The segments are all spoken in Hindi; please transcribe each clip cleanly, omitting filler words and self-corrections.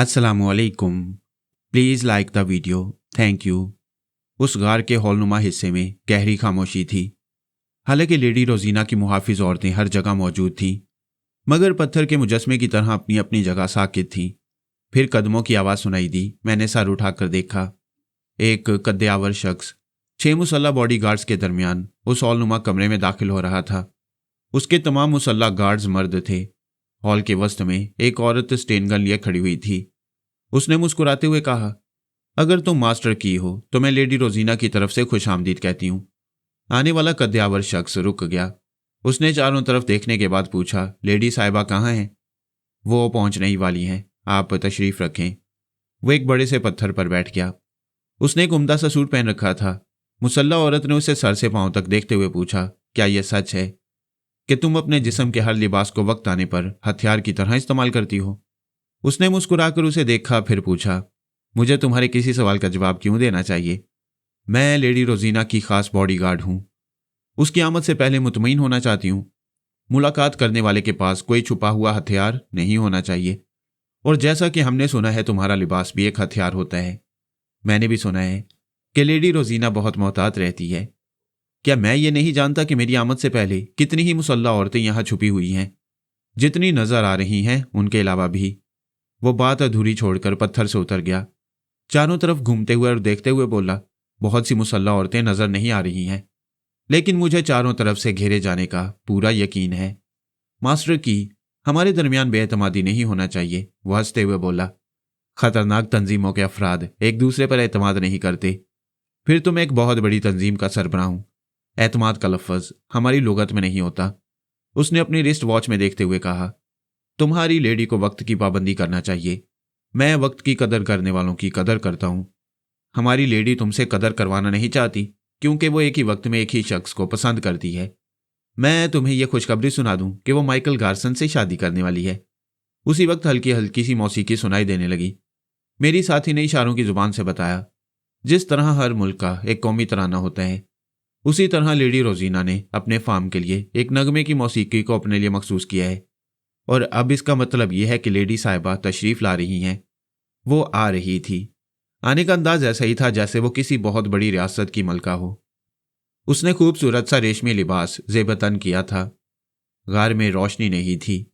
अस्सलामुअलैकुम। Please like the video, thank you. उस गार के हॉलनुमा हिस्से में गहरी खामोशी थी। हालांकि लेडी रोजीना की मुहाफिज औरतें हर जगह मौजूद थीं, मगर पत्थर के मुजस्मे की तरह अपनी अपनी जगह साकित थीं। फिर कदमों की आवाज़ सुनाई दी। मैंने सर उठाकर देखा। एक कद्देआवर शख्स 6 मुसल्ला बॉडी गार्ड्स के दरमियान उस हॉलनुमा कमरे में दाखिल हो रहा था। उसके तमाम मुसल्ला गार्ड्स मर्द थे। हॉल के वस्त में एक औरत स्टेन गन लिए खड़ी हुई थी। उसने मुस्कुराते हुए कहा, अगर तुम मास्टर की हो तो मैं लेडी रोजीना की तरफ से खुश आमदीद कहती हूँ। आने वाला कद्देआवर शख्स रुक गया। उसने चारों तरफ देखने के बाद पूछा, लेडी साहिबा कहाँ हैं? वो पहुंचने ही वाली हैं, आप तशरीफ रखें। वो एक बड़े से पत्थर पर बैठ गया। उसने एक उम्दा सा सूट पहन रखा था। मुसल्ला औरत ने उसे सर से पांव तक देखते हुए पूछा, क्या यह सच है कि तुम अपने जिस्म के हर लिबास को वक्त आने पर हथियार की तरह इस्तेमाल करती हो? उसने मुस्कुराकर उसे देखा, फिर पूछा, मुझे तुम्हारे किसी सवाल का जवाब क्यों देना चाहिए? मैं लेडी रोजीना की खास बॉडीगार्ड हूं। उसकी आमद से पहले मुतमईन होना चाहती हूं। मुलाकात करने वाले के पास कोई छुपा हुआ हथियार नहीं होना चाहिए। और जैसा कि हमने सुना है, तुम्हारा लिबास भी एक हथियार होता है। मैंने भी सुना है कि लेडी रोजीना बहुत मोहतात रहती है। क्या मैं ये नहीं जानता कि मेरी आमद से पहले कितनी ही मुसल्ला औरतें यहां छुपी हुई हैं? जितनी नजर आ रही हैं उनके अलावा भी। वो बात अधूरी छोड़कर पत्थर से उतर गया। चारों तरफ घूमते हुए और देखते हुए बोला, बहुत सी मुसल्ला औरतें नजर नहीं आ रही हैं, लेकिन मुझे चारों तरफ से घेरे जाने का पूरा यकीन है। मास्टर की, हमारे दरमियान बेएतमादी नहीं होना चाहिए। वो हंसते हुए बोला, खतरनाक तंजीमों के अफराद एक दूसरे पर एतमाद नहीं करते। फिर तुम एक बहुत बड़ी तंजीम का सरबराह हूं। एतमाद का लफ्ज हमारी लुगत में नहीं होता। उसने अपनी रिस्ट वॉच में देखते हुए कहा, तुम्हारी लेडी को वक्त की पाबंदी करना चाहिए। मैं वक्त की कदर करने वालों की कदर करता हूं। हमारी लेडी तुमसे कदर करवाना नहीं चाहती, क्योंकि वो एक ही वक्त में एक ही शख्स को पसंद करती है। मैं तुम्हें यह खुशखबरी सुना दूं कि वो माइकल गार्सन से शादी करने वाली है। उसी वक्त हल्की हल्की सी मौसीकी सुनाई देने लगी। मेरी साथी ने इशारों की जुबान से बताया, जिस तरह हर मुल्क का एक कौमी तराना होता है, उसी तरह लेडी रोजीना ने अपने फार्म के लिए एक नगमे की मौसीकी को अपने लिए मखसूस किया है। और अब इसका मतलब यह है कि लेडी साहिबा तशरीफ ला रही हैं। वो आ रही थी। आने का अंदाज ऐसा ही था जैसे वो किसी बहुत बड़ी रियासत की मलका हो। उसने खूबसूरत सा रेशमी लिबास जेबतन किया था। गार में रोशनी नहीं थी,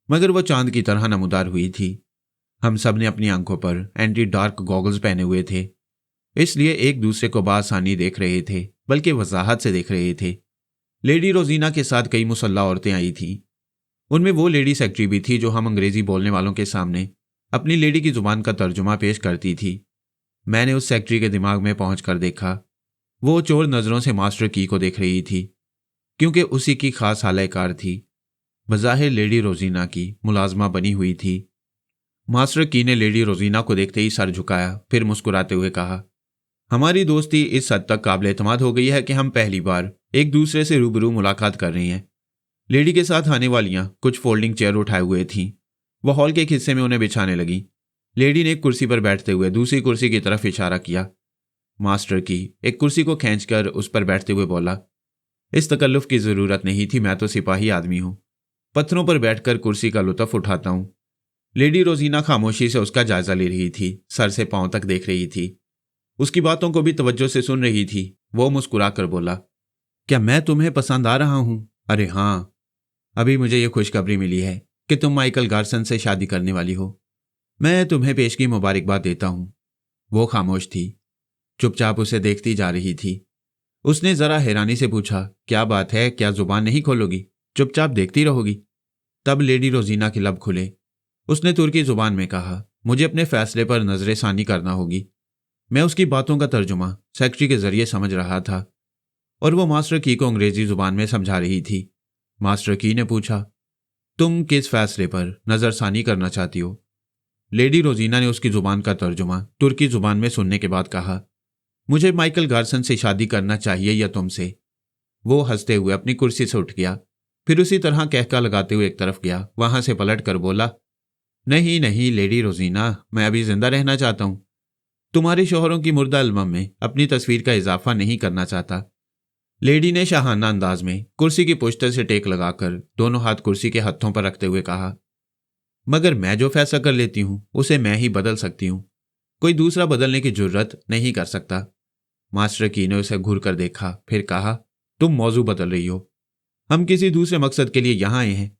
मगर वो चांद की तरह नमूदार हुई थी। हम सब ने अपनी आंखों पर एंटी डार्क गॉगल्स पहने हुए थे, इसलिए एक दूसरे को बासानी देख रहे थे, बल्कि वजाहत से देख रहे थे। लेडी रोजीना के साथ कई मुसल्ला औरतें आई थीं। उनमें वो लेडी सेक्रेटरी भी थी जो हम अंग्रेजी बोलने वालों के सामने अपनी लेडी की जुबान का तर्जुमा पेश करती थी। मैंने उस सेक्रेटरी के दिमाग में पहुंचकर देखा। वो चोर नजरों से मास्टर की को देख रही थी, क्योंकि उसी की खास हालकार थी। बज़ाहिर लेडी रोजीना की मुलाजमा बनी हुई थी। मास्टर की ने लेडी रोजीना को देखते ही सर झुकाया, फिर मुस्कुराते हुए कहा, हमारी दोस्ती इस हद तक काबिल एतमाद हो गई है कि हम पहली बार एक दूसरे से रूबरू मुलाकात कर रहे हैं। लेडी के साथ आने वालियां कुछ फोल्डिंग चेयर उठाए हुए थीं। वह हॉल के एक हिस्से में उन्हें बिछाने लगी। लेडी ने एक कुर्सी पर बैठते हुए दूसरी कुर्सी की तरफ इशारा किया। मास्टर की एक कुर्सी को खींचकर उस पर बैठते हुए बोला, इस तकल्लुफ की जरूरत नहीं थी, मैं तो सिपाही आदमी हूं। पत्थरों पर बैठकर कुर्सी का लुत्फ उठाता हूं। लेडी रोजीना खामोशी से उसका जायजा ले रही थी, सर से पांव तक देख रही थी। उसकी बातों को भी तवज्जो से सुन रही थी। वो मुस्कुराकर बोला, क्या मैं तुम्हें पसंद आ रहा हूं? अरे हां, अभी मुझे यह खुशखबरी मिली है कि तुम माइकल गार्सन से शादी करने वाली हो। मैं तुम्हें पेशगी मुबारकबाद देता हूं। वो खामोश थी, चुपचाप उसे देखती जा रही थी। उसने जरा हैरानी से पूछा, क्या बात है, क्या जुबान नहीं खोलोगी? चुपचाप देखती रहोगी? तब लेडी रोजीना के लब खुले। उसने तुर्की जुबान में कहा, मुझे अपने फैसले पर नजरेसानी करना होगी। मैं उसकी बातों का तर्जुमा सेक्रेटरी के जरिए समझ रहा था, और वो मास्टर की को अंग्रेजी जुबान में समझा रही थी। मास्टर की ने पूछा, तुम किस फैसले पर नजरसानी करना चाहती हो? लेडी रोजीना ने उसकी जुबान का तर्जुमा तुर्की जुबान में सुनने के बाद कहा, मुझे माइकल गार्सन से शादी करना चाहिए या तुमसे? वो हंसते हुए अपनी कुर्सी से उठ गया, फिर उसी तरह कहका लगाते हुए एक तरफ गया। वहां से पलट कर बोला, नहीं नहीं लेडी रोजीना, मैं अभी जिंदा रहना चाहता हूं। तुम्हारे शोहरों की मुर्दा एल्बम में अपनी तस्वीर का इजाफा नहीं करना चाहता। लेडी ने शाहाना अंदाज में कुर्सी की पुश्त से टेक लगाकर दोनों हाथ कुर्सी के हत्थों पर रखते हुए कहा, मगर मैं जो फैसला कर लेती हूँ उसे मैं ही बदल सकती हूँ, कोई दूसरा बदलने की जुर्रत नहीं कर सकता। मास्टर की ने उसे घूर कर देखा, फिर कहा, तुम मौजू बदल रही हो। हम किसी दूसरे मकसद के लिए यहाँ आए हैं।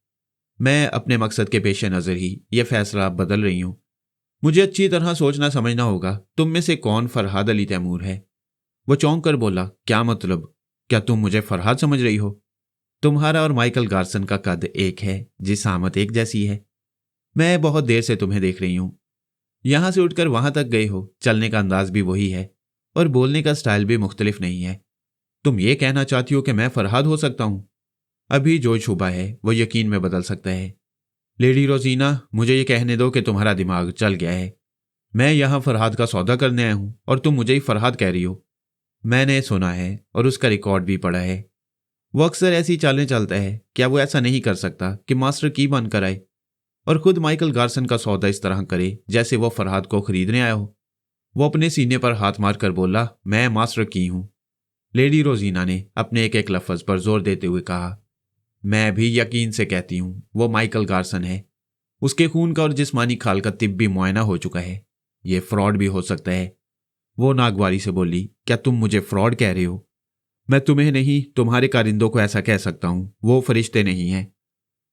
मैं अपने मकसद के पेश नज़र ही यह फैसला बदल रही हूँ। मुझे अच्छी तरह सोचना समझना होगा, तुम में से कौन फरहाद अली तैमूर है। वो चौंक कर बोला, क्या मतलब? क्या तुम मुझे फरहाद समझ रही हो? तुम्हारा और माइकल गार्सन का कद एक है, जिसामत एक जैसी है। मैं बहुत देर से तुम्हें देख रही हूं। यहां से उठकर वहां तक गए हो, चलने का अंदाज भी वही है और बोलने का स्टाइल भी मुख्तलिफ नहीं है। तुम ये कहना चाहती हो कि मैं फरहाद हो सकता हूं? अभी जो छुपा है वो यकीन में बदल सकता है। लेडी रोजीना, मुझे ये कहने दो कि तुम्हारा दिमाग चल गया है। मैं यहां फरहाद का सौदा करने आया हूं और तुम मुझे ही फरहाद कह रही हो। मैंने सुना है और उसका रिकॉर्ड भी पढ़ा है। वो अक्सर ऐसी चालें चलता है, क्या वो ऐसा नहीं कर सकता कि मास्टर की बनकर आए और खुद माइकल गार्सन का सौदा इस तरह करे जैसे वो फरहाद को खरीदने आया हो? वो अपने सीने पर हाथ मारकर बोला, मैं मास्टर की हूं। लेडी रोजीना ने अपने एक एक लफ्ज पर जोर देते हुए कहा, मैं भी यकीन से कहती हूं वो माइकल गार्सन है। उसके खून का और जिस्मानी खाल का तिब्बी मुआयना हो चुका है। ये फ्रॉड भी हो सकता है। वो नागवारी से बोली, क्या तुम मुझे फ्रॉड कह रहे हो? मैं तुम्हें नहीं, तुम्हारे कारिंदों को ऐसा कह सकता हूं। वो फरिश्ते नहीं हैं।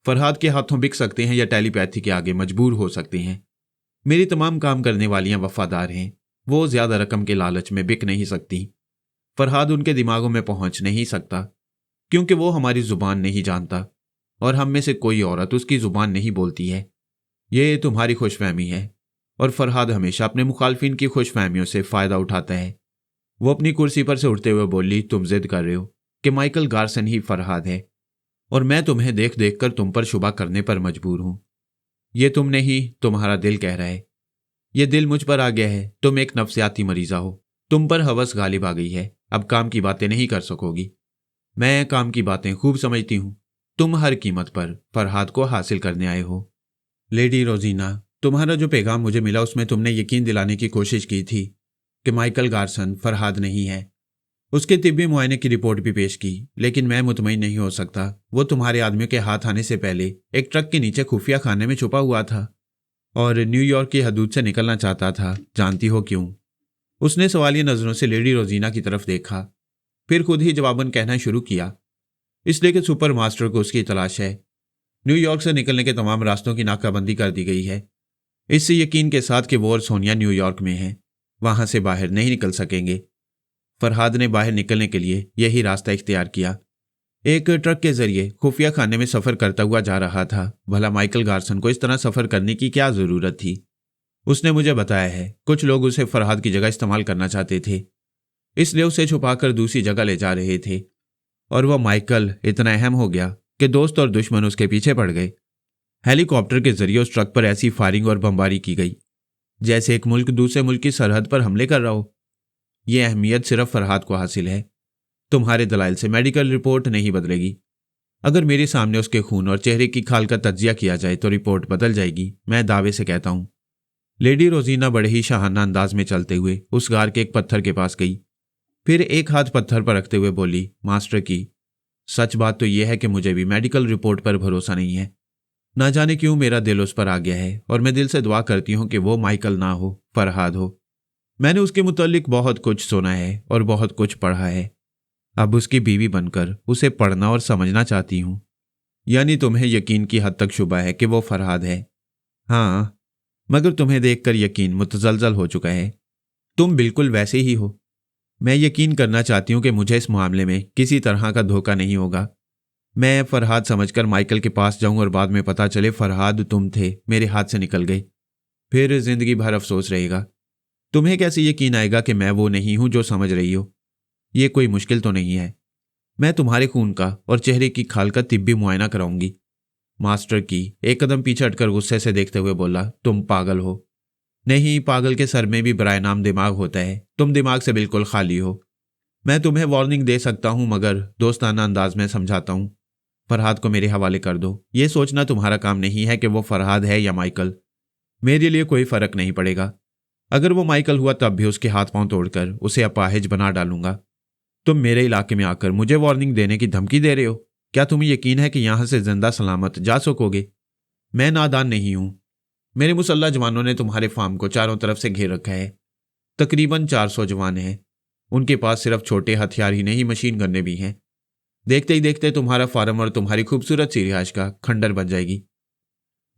फरहाद के हाथों बिक सकते हैं या टेलीपैथी के आगे मजबूर हो सकते हैं। मेरी तमाम काम करने वालियां वफादार हैं। वो ज्यादा रकम के लालच में बिक नहीं सकती। फरहाद उनके दिमागों में पहुंच नहीं सकता क्योंकि वो हमारी जुबान नहीं जानता और हम में से कोई औरत उसकी जुबान नहीं बोलती है। ये तुम्हारी खुशफहमी है और फरहाद हमेशा अपने मुखालफिन की खुशफहमियों से फायदा उठाता है। वो अपनी कुर्सी पर से उठते हुए बोली, तुम जिद कर रहे हो कि माइकल गार्सन ही फरहाद है और मैं तुम्हें देख देख कर तुम पर शुबा करने पर मजबूर हूं। ये तुम नहीं, तुम्हारा दिल कह रहा है। ये दिल मुझ पर आ गया है। तुम एक नफ्सियाती मरीजा हो। तुम पर हवस गालिब आ गई है। अब काम की बातें नहीं कर सकोगी। मैं काम की बातें खूब समझती हूं। तुम हर कीमत पर फरहाद को हासिल करने आए हो। लेडी रोजीना, तुम्हारा जो पैगाम मुझे मिला उसमें तुमने यकीन दिलाने की कोशिश की थी कि माइकल गार्सन फरहाद नहीं है। उसके तिब्बी मुआयने की रिपोर्ट भी पेश की, लेकिन मैं मुतमईन नहीं हो सकता। वो तुम्हारे आदमियों के हाथ आने से पहले एक ट्रक के नीचे खुफिया खाने में छुपा हुआ था और न्यूयॉर्क की हदूद से निकलना चाहता था। जानती हो क्यों? उसने सवालिया नजरों से लेडी रोजीना की तरफ देखा, फिर खुद ही जवाबन कहना शुरू किया, इसलिए कि सुपर मास्टर को उसकी तलाश है। न्यूयॉर्क से निकलने के तमाम रास्तों की नाकाबंदी कर दी गई है, इससे यकीन के साथ कि वो और सोनिया न्यूयॉर्क में हैं। वहां से बाहर नहीं निकल सकेंगे। फरहाद ने बाहर निकलने के लिए यही रास्ता इख्तियार किया। एक ट्रक के जरिए खुफिया खाने में सफर करता हुआ जा रहा था। भला माइकल गार्सन को इस तरह सफर करने की क्या जरूरत थी? उसने मुझे बताया है कुछ लोग उसे फरहाद की जगह इस्तेमाल करना चाहते थे, इसलिए उसे छुपाकर दूसरी जगह ले जा रहे थे और वह माइकल इतना अहम हो गया कि दोस्त और दुश्मन उसके पीछे पड़ गए। हेलीकॉप्टर के जरिए उस ट्रक पर ऐसी फायरिंग और बमबारी की गई जैसे एक मुल्क दूसरे मुल्क की सरहद पर हमले कर रहा हो। यह अहमियत सिर्फ फरहाद को हासिल है। तुम्हारे दलाइल से मेडिकल रिपोर्ट नहीं बदलेगी। अगर मेरे सामने उसके खून और चेहरे की खाल का तज्जिया किया जाए तो रिपोर्ट बदल जाएगी, मैं दावे से कहता हूं। लेडी रोजीना बड़े ही शाहाना अंदाज में चलते हुए उस गार के एक पत्थर के पास गई, फिर एक हाथ पत्थर पर रखते हुए बोली, मास्टर की, सच बात तो यह है कि मुझे भी मेडिकल रिपोर्ट पर भरोसा नहीं है। ना जाने क्यों मेरा दिल उस पर आ गया है और मैं दिल से दुआ करती हूं कि वो माइकल ना हो, फरहाद हो। मैंने उसके मुतालिक बहुत कुछ सुना है और बहुत कुछ पढ़ा है। अब उसकी बीवी बनकर उसे पढ़ना और समझना चाहती हूं। यानी तुम्हें यकीन की हद तक शुबा है कि वो फरहाद है? हाँ, मगर तुम्हें देखकर यकीन मुतजलजल हो चुका है। तुम बिल्कुल वैसे ही हो। मैं यकीन करना चाहती हूँ कि मुझे इस मामले में किसी तरह का धोखा नहीं होगा। मैं फरहाद समझकर माइकल के पास जाऊं और बाद में पता चले फरहाद तुम थे, मेरे हाथ से निकल गए, फिर जिंदगी भर अफसोस रहेगा। तुम्हें कैसे यकीन आएगा कि मैं वो नहीं हूं जो समझ रही हो? ये कोई मुश्किल तो नहीं है। मैं तुम्हारे खून का और चेहरे की खाल का तिब्बी मुआयना कराऊंगी। मास्टर की एक कदम पीछे हटकर गुस्से से देखते हुए बोला, तुम पागल हो। नहीं, पागल के सर में भी बराए नाम दिमाग होता है। तुम दिमाग से बिल्कुल खाली हो। मैं तुम्हें वार्निंग दे सकता हूं मगर दोस्ताना अंदाज में समझाता हूं। फरहाद को मेरे हवाले कर दो। यह सोचना तुम्हारा काम नहीं है कि वो फरहाद है या माइकल। मेरे लिए कोई फर्क नहीं पड़ेगा। अगर वो माइकल हुआ तब भी उसके हाथ पांव तोड़कर उसे अपाहिज बना डालूंगा। तुम मेरे इलाके में आकर मुझे वार्निंग देने की धमकी दे रहे हो? क्या तुम्हें यकीन है कि यहां से जिंदा सलामत जा सकोगे? मैं नादान नहीं हूं। मेरे मुसल्लह जवानों ने तुम्हारे फार्म को चारों तरफ से घेर रखा है। तकरीबन 400 जवान हैं। उनके पास सिर्फ छोटे हथियार ही नहीं, मशीन गन्ने भी हैं। देखते ही देखते तुम्हारा फार्म और तुम्हारी खूबसूरत सी रिहाइश का खंडर बन जाएगी।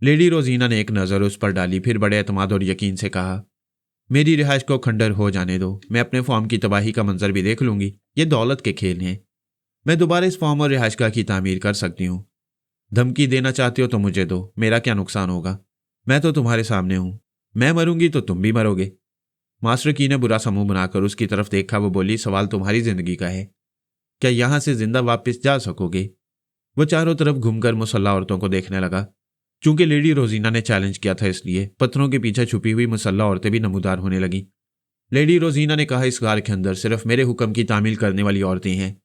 लेडी रोजीना ने एक नज़र उस पर डाली, फिर बड़े एतमाद और यकीन से कहा, मेरी रिहाइश को खंडर हो जाने दो, मैं अपने फार्म की तबाही का मंजर भी देख लूंगी। ये दौलत के खेल हैं। मैं दोबारा इस फार्म और रिहाइशगाह की तामीर कर सकती हूँ। धमकी देना चाहती हो तो मुझे दो, मेरा क्या नुकसान होगा? मैं तो तुम्हारे सामने हूँ। मैं मरूंगी तो तुम भी मरोगे। मास्टर की ने बुरा सा मुंह बनाकर उसकी तरफ देखा। वो बोली, सवाल तुम्हारी जिंदगी का है। क्या यहां से जिंदा वापस जा सकोगे? वो चारों तरफ घूमकर मुसल्ला औरतों को देखने लगा। चूंकि लेडी रोजीना ने चैलेंज किया था, इसलिए पत्थरों के पीछे छुपी हुई मुसल्ला औरतें भी नमूदार होने लगी। लेडी रोजीना ने कहा, इस गार के अंदर सिर्फ मेरे हुक्म की तामील करने वाली औरतें हैं।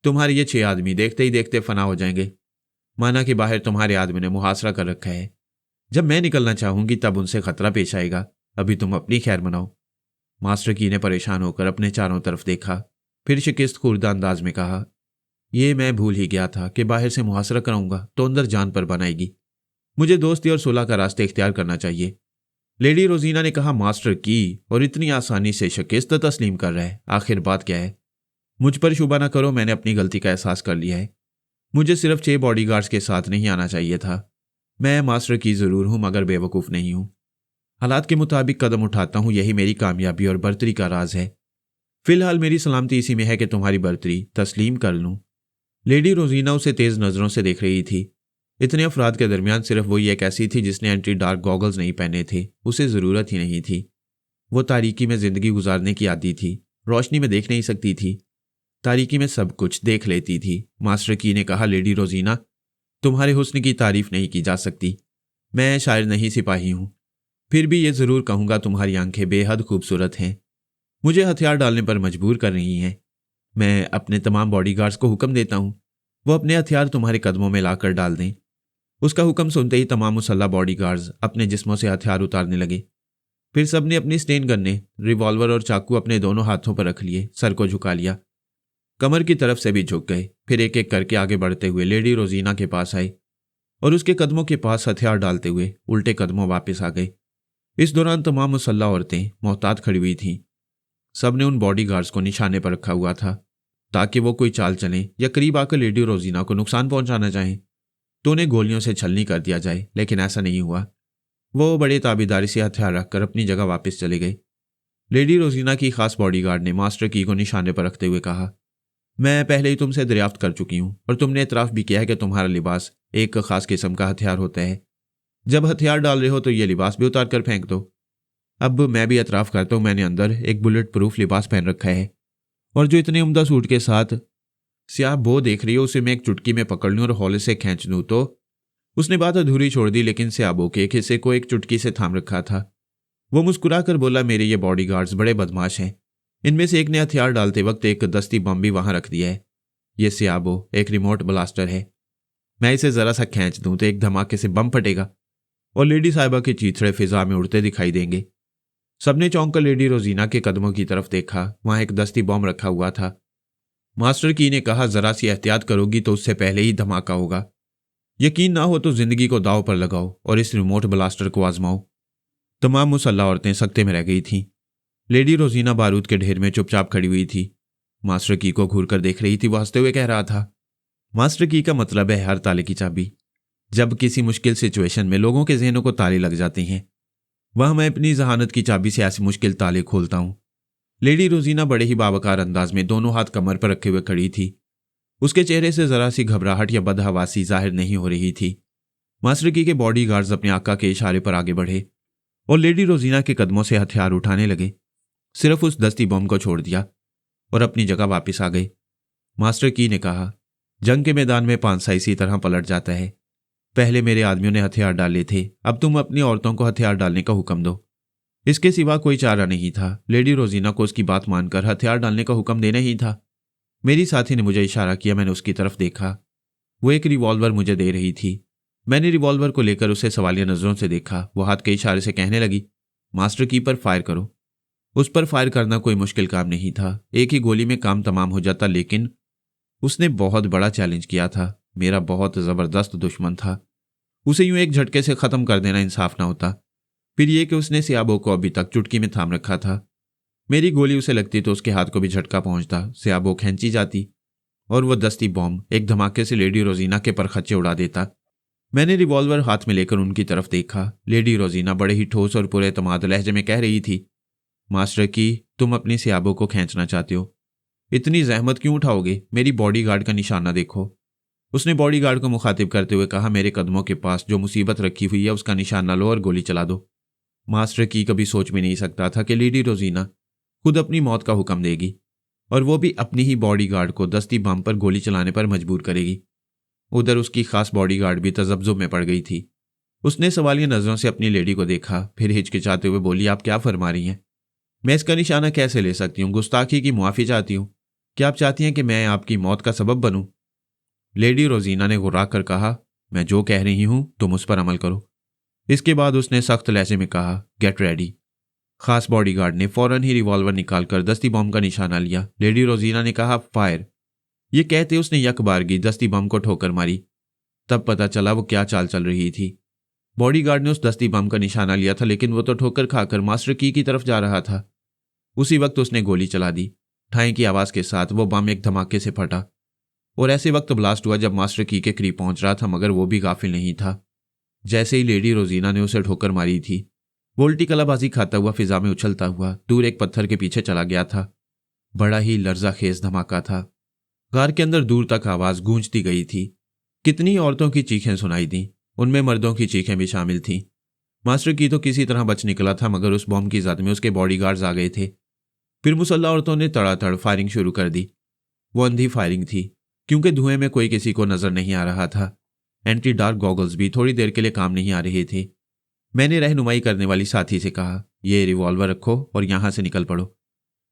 तुम्हारे ये 6 आदमी देखते ही देखते फना हो जाएंगे। माना कि बाहर तुम्हारे आदमी ने मुहासरा कर रखा है। जब मैं निकलना चाहूंगी तब उनसे खतरा पेश आएगा। अभी तुम अपनी खैर मनाओ। मास्टर की ने परेशान होकर अपने चारों तरफ देखा, फिर शिकस्त खुर्दा अंदाज में कहा, यह मैं भूल ही गया था कि बाहर से मुहासरा कराऊंगा तो अंदर जान पर बनाएगी। मुझे दोस्ती और सुलह का रास्ता इख्तियार करना चाहिए। लेडी रोजीना ने कहा, मास्टर की और इतनी आसानी से शिकस्त तस्लीम कर रहा है, आखिर बात क्या है? मुझ पर शुबा ना करो, मैंने अपनी गलती का एहसास कर लिया है। मुझे सिर्फ 6 बॉडीगार्ड्स के साथ नहीं आना चाहिए था। मैं मास्टर की जरूर हूं मगर बेवकूफ़ नहीं हूं। हालात के मुताबिक कदम उठाता हूं, यही मेरी कामयाबी और बर्तरी का राज है। फिलहाल मेरी सलामती इसी में है कि तुम्हारी बर्तरी तस्लीम कर लूं। लेडी रोजीना उसे तेज नजरों से देख रही थी। इतने अफराद के दरमियान सिर्फ वही एक ऐसी थी जिसने एंटी डार्क गॉगल्स नहीं पहने थे। उसे ज़रूरत ही नहीं थी। वो तारीकी में ज़िंदगी गुजारने की आदी थी। रोशनी में देख नहीं सकती थी, तारीकी में सब कुछ देख लेती थी। मास्टर की ने कहा, लेडी रोजीना, तुम्हारे हुस्न की तारीफ नहीं की जा सकती। मैं शायर नहीं, सिपाही हूँ। फिर भी ये ज़रूर कहूँगा, तुम्हारी आंखें बेहद खूबसूरत हैं। मुझे हथियार डालने पर मजबूर कर रही हैं। मैं अपने तमाम बॉडीगार्ड्स को हुक्म देता हूँ, वो अपने हथियार तुम्हारे कदमों में लाकर डाल दें। उसका हुक्म सुनते ही तमाम मुसल्ला बॉडीगार्ड्स अपने जिस्मों से हथियार उतारने लगे। फिर सबने अपनी स्टेन गन्ने, रिवॉल्वर और चाकू अपने दोनों हाथों पर रख लिए, सर को झुका लिया, कमर की तरफ से भी झुक गए। फिर एक एक करके आगे बढ़ते हुए लेडी रोजीना के पास आए और उसके कदमों के पास हथियार डालते हुए उल्टे कदमों वापस आ गए। इस दौरान तमाम मुसल्ला औरतें मोहतात खड़ी हुई थीं। सबने उन बॉडीगार्ड्स को निशाने पर रखा हुआ था ताकि वो कोई चाल चलें या करीब आकर लेडी रोजीना को नुकसान पहुंचाना चाहें तो उन्हें गोलियों से छलनी कर दिया जाए, लेकिन ऐसा नहीं हुआ। वो बड़े ताबेदारी से हथियार रखकर अपनी जगह वापस चले गए। लेडी रोजीना की खास बॉडीगार्ड ने मास्टर की को निशाने पर रखते हुए कहा, मैं पहले ही तुमसे दरियाफ्त कर चुकी हूं और तुमने इतराफ़ भी किया है कि तुम्हारा लिबास एक खास किस्म का हथियार होता है। जब हथियार डाल रहे हो तो ये लिबास भी उतार कर फेंक दो। अब मैं भी एतराफ़ करता हूं, मैंने अंदर एक बुलेट प्रूफ लिबास पहन रखा है और जो इतने उम्दा सूट के साथ स्याह बो देख रही हो उसे मैं एक चुटकी में पकड़ लूं और हौले से खींच दूं तो। उसने बात अधूरी छोड़ दी, लेकिन स्याबो के एक हिस्से को एक चुटकी से थाम रखा था। वो मुस्कुराकर बोला, मेरे ये बॉडीगार्ड्स बड़े बदमाश हैं। इनमें से एक ने हथियार डालते वक्त एक दस्ती बम भी वहां रख दिया है। ये स्याबो एक रिमोट ब्लास्टर है। मैं इसे जरा सा खींच दूं तो एक धमाके से बम फटेगा और लेडी साहिबा के चीथड़े फिजा में उड़ते दिखाई देंगे। सबने चौंक कर लेडी रोजीना के कदमों की तरफ देखा। वहां एक दस्ती बम रखा हुआ था। मास्टर की ने कहा, जरा सी एहतियात करोगी तो उससे पहले ही धमाका होगा। यकीन ना हो तो जिंदगी को दांव पर लगाओ और इस रिमोट ब्लास्टर को आजमाओ। तमाम मुसल्ला औरतें सख्ते में रह गई थीं। लेडी रोजीना बारूद के ढेर में चुपचाप खड़ी हुई थी। मास्टर की को घूर कर देख रही थी। वह हंसते हुए कह रहा था, मास्टर की का मतलब है हर ताले की चाबी। जब किसी मुश्किल सिचुएशन में लोगों के जहनों को ताले लग जाते हैं, वह मैं अपनी जहानत की चाबी से ऐसे मुश्किल ताले खोलता हूं। लेडी रोजीना बड़े ही बावकार अंदाज में दोनों हाथ कमर पर रखे हुए खड़ी थी। उसके चेहरे से जरा सी घबराहट या बदहवासी जाहिर नहीं हो रही थी। मास्टर की के बॉडीगार्ड्स अपने आका के इशारे पर आगे बढ़े और लेडी रोजीना के कदमों से हथियार उठाने लगे। सिर्फ उस दस्ती बम को छोड़ दिया और अपनी जगह वापस आ गए। मास्टर की ने कहा, जंग के मैदान में पांसा इसी तरह पलट जाता है। पहले मेरे आदमियों ने हथियार डाले थे, अब तुम अपनी औरतों को हथियार डालने का हुक्म दो। इसके सिवा कोई चारा नहीं था। लेडी रोजीना को उसकी बात मानकर हथियार डालने का हुक्म देना ही था। मेरी साथी ने मुझे इशारा किया, मैंने उसकी तरफ देखा। वो एक रिवॉल्वर मुझे दे रही थी। मैंने रिवॉल्वर को लेकर उसे सवालिया नजरों से देखा। वो हाथ के इशारे से कहने लगी, मास्टर की पर फायर करो। उस पर फायर करना कोई मुश्किल काम नहीं था। एक ही गोली में काम तमाम हो जाता, लेकिन उसने बहुत बड़ा चैलेंज किया था। मेरा बहुत जबरदस्त दुश्मन था। उसे यूं एक झटके से खत्म कर देना इंसाफ ना होता। फिर ये कि उसने सियाबो को अभी तक चुटकी में थाम रखा था। मेरी गोली उसे लगती तो उसके हाथ को भी झटका पहुंचता, सियाबो खींची जाती और वो दस्ती बॉम्ब एक धमाके से लेडी रोजीना के परखच्चे उड़ा देता। मैंने रिवॉल्वर हाथ में लेकर उनकी तरफ देखा। लेडी रोजीना बड़े ही ठोस और पूरे तमाद लहजे में कह रही थी, मास्टर की, तुम अपनी सियाबो को खींचना चाहते हो, इतनी जहमत क्यों उठाओगे? मेरी बॉडीगार्ड का निशाना देखो। उसने बॉडीगार्ड को मुखातिब करते हुए कहा, मेरे कदमों के पास जो मुसीबत रखी हुई है उसका निशाना लो और गोली चला दो। मास्टर की कभी सोच भी नहीं सकता था कि लेडी रोजीना खुद अपनी मौत का हुक्म देगी और वो भी अपनी ही बॉडीगार्ड को दस्ती बम पर गोली चलाने पर मजबूर करेगी। उधर उसकी खास बॉडीगार्ड भी तजब्जुब में पड़ गई थी। उसने सवालिया नजरों से अपनी लेडी को देखा, फिर हिचकिचाते हुए बोली, आप क्या फरमा रही हैं? मैं इसका निशाना कैसे ले सकती हूँ? गुस्ताखी की मुआफी चाहती हूँ। क्या आप चाहती हैं कि मैं आपकी मौत का सबब बनूं? लेडी रोजीना ने गुर्रा कर कहा, मैं जो कह रही हूं तुम उस पर अमल करो। इसके बाद उसने सख्त लहजे में कहा, गेट रेडी। खास बॉडीगार्ड ने फौरन ही रिवॉल्वर निकालकर दस्ती बम का निशाना लिया। लेडी रोजीना ने कहा, फायर। ये कहते उसने यकबारगी दस्ती बम को ठोकर मारी। तब पता चला वो क्या चाल चल रही थी। बॉडीगार्ड ने उस दस्ती बम का निशाना लिया था, लेकिन वो तो ठोकर खाकर मास्टर की तरफ जा रहा था। उसी वक्त उसने गोली चला दी। ठाई की आवाज के साथ वो बम एक धमाके से फटा और ऐसे वक्त ब्लास्ट हुआ जब मास्टर की के करीब पहुंच रहा था, मगर वो भी गाफिल नहीं था। जैसे ही लेडी रोजीना ने उसे ठोकर मारी थी, वो उल्टी कलाबाजी खाता हुआ फिजा में उछलता हुआ दूर एक पत्थर के पीछे चला गया था। बड़ा ही लर्जा खेज धमाका था। गार के अंदर दूर तक आवाज गूंजती गई थी। कितनी औरतों की चीखें सुनाई दी, उनमें मर्दों की चीखें भी शामिल थीं। मास्टर की तो किसी तरह बच निकला था, मगर उस बॉम्ब की जद में उसके बॉडीगार्ड्स आ गए थे। फिर मुसल्ला औरतों ने तड़ातड़ फायरिंग शुरू कर दी। वो अंधी फायरिंग थी, क्योंकि धुएं में कोई किसी को नजर नहीं आ रहा था। एंटी डार्क गॉगल्स भी थोड़ी देर के लिए काम नहीं आ रहे थे। मैंने रहनुमाई करने वाली साथी से कहा, ये रिवॉल्वर रखो और यहां से निकल पड़ो।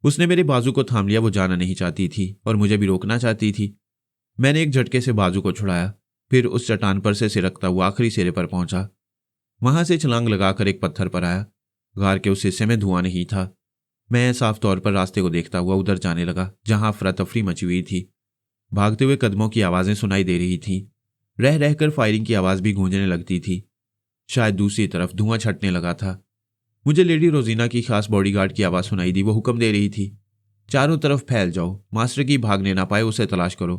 उसने मेरे बाजू को थाम लिया। वो जाना नहीं चाहती थी और मुझे भी रोकना चाहती थी। मैंने एक झटके से बाजू को छुड़ाया, फिर उस चट्टान पर से सिरकता हुआ आखिरी सिरे पर पहुंचा। वहां से छलांग लगाकर एक पत्थर पर आया। गार के उस हिस्से में धुआं नहीं था। मैं साफ तौर पर रास्ते को देखता हुआ उधर जाने लगा जहां अफरा तफरी मची हुई थी। भागते हुए कदमों की आवाजें सुनाई दे रही थीं। रह रहकर फायरिंग की आवाज भी गूंजने लगती थी। शायद दूसरी तरफ धुआं छटने लगा था। मुझे लेडी रोजीना की खास बॉडीगार्ड की आवाज सुनाई दी। वो हुक्म दे रही थी, चारों तरफ फैल जाओ, मास्टर की भागने ना पाए उसे तलाश करो।